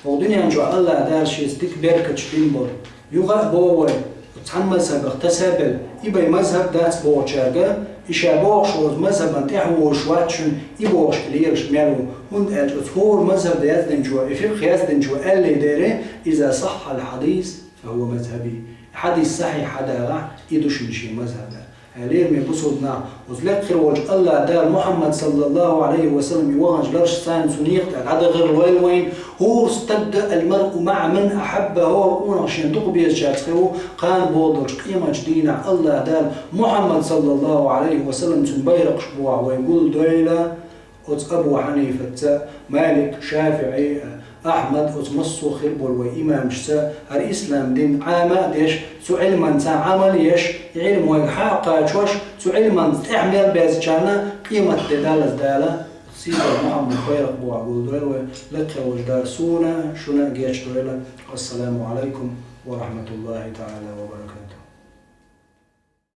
والدنيا نجوا الله دار شيء استكبر كتشبينبر يغا بوه تحمل سبق تسابل يبقى مذهب دات بوه شاقة إشابوش وز مذهب تحوش واتشن إبوش كليرش مالو هند أتفور مذهب يزدن شو إفق يزدن شو قال لي ديره إذا صح الحديث فهو مذهبي حديث صحيح حدا غا إيدوش نشي مذهب لير مي بصودنا وذكر وجه الله دار محمد صلى الله عليه وسلم يوهج لرش سان سنيق عدا غير وين هو استبدأ المرء مع من أحبه ونغشين تقبي الشاتخو قال بودرش قيمة جديدة الله دار محمد صلى الله عليه وسلم تنبيرق شبوع ويقول دويلة أبو حنيفة مالك شافعي أحمد أتمصو خربول وإمام شتا الإسلام دين عامة ديش سو علما تا عمل يش علم ويحاقا شوش سو علما تعمل بيز جانا قيمة دالة سيدة محمد خير أبو عبود دويلة لك وجدار سونا شنا جيش دويلة والسلام عليكم ورحمة الله تعالى وبركاته.